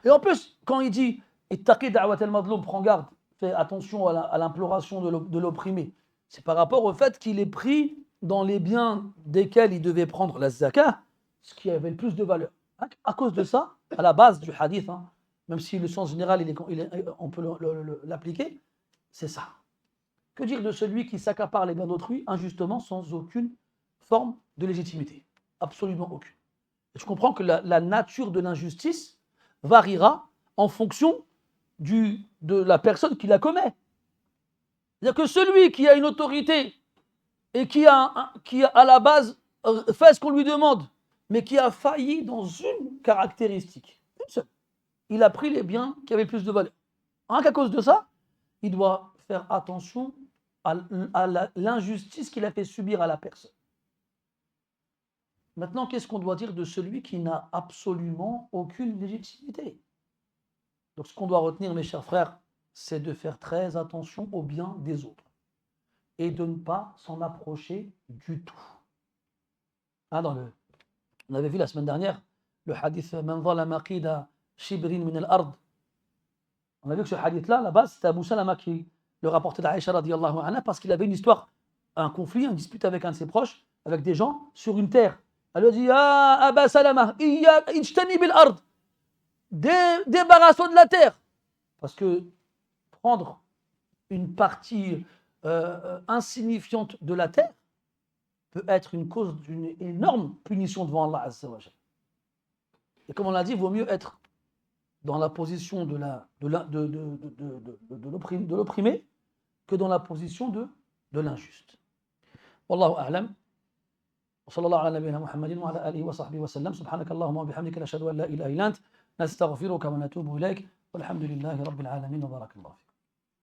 Et en plus, quand il dit ittaqi da'wat al-madloum, prends garde, fais attention à l'imploration de l'opprimé, c'est par rapport au fait qu'il est pris dans les biens desquels il devait prendre la zakat, ce qui avait le plus de valeur. À cause de ça, à la base du hadith, même si le sens général on peut l'appliquer, c'est ça. Que dire de celui qui s'accapare les biens d'autrui injustement sans aucune forme de légitimité? Absolument aucune. Et je comprends que la nature de l'injustice variera en fonction de la personne qui la commet. C'est-à-dire que celui qui a une autorité et qui a à la base fait ce qu'on lui demande, mais qui a failli dans une caractéristique, une seule, il a pris les biens qui avaient plus de valeur. Rien qu'à cause de ça, il doit faire attention à l'injustice qu'il a fait subir à la personne. Maintenant, qu'est-ce qu'on doit dire de celui qui n'a absolument aucune légitimité? Donc, ce qu'on doit retenir, mes chers frères, c'est de faire très attention au bien des autres et de ne pas s'en approcher du tout. Hein, on avait vu la semaine dernière le hadith Man zalama qida shibrin min al-ard. On a vu que ce hadith-là, à la base, c'était Abu Salama qui le rapportait d'Aïcha radiyallahu anha parce qu'il avait une histoire, un conflit, une dispute avec un de ses proches, avec des gens sur une terre. Elle lui a dit Ah, Abu Salama, ijtani bil ard, débarrasse-toi de la terre. Parce que prendre une partie insignifiante de la terre peut être une cause d'une énorme punition devant Allah Azza wa Jalla. Et comme on l'a dit, il vaut mieux être dans la position de l'opprimé que dans la position de l'injuste. Wallahu a'lam. وصلى الله على نبينا محمد وعلى آله وصحبه وسلم سبحانك اللهم وبحمدك نشهد أن لا إله إلا أنت نستغفرك ونتوب إليك والحمد لله رب العالمين وبارك الله فيك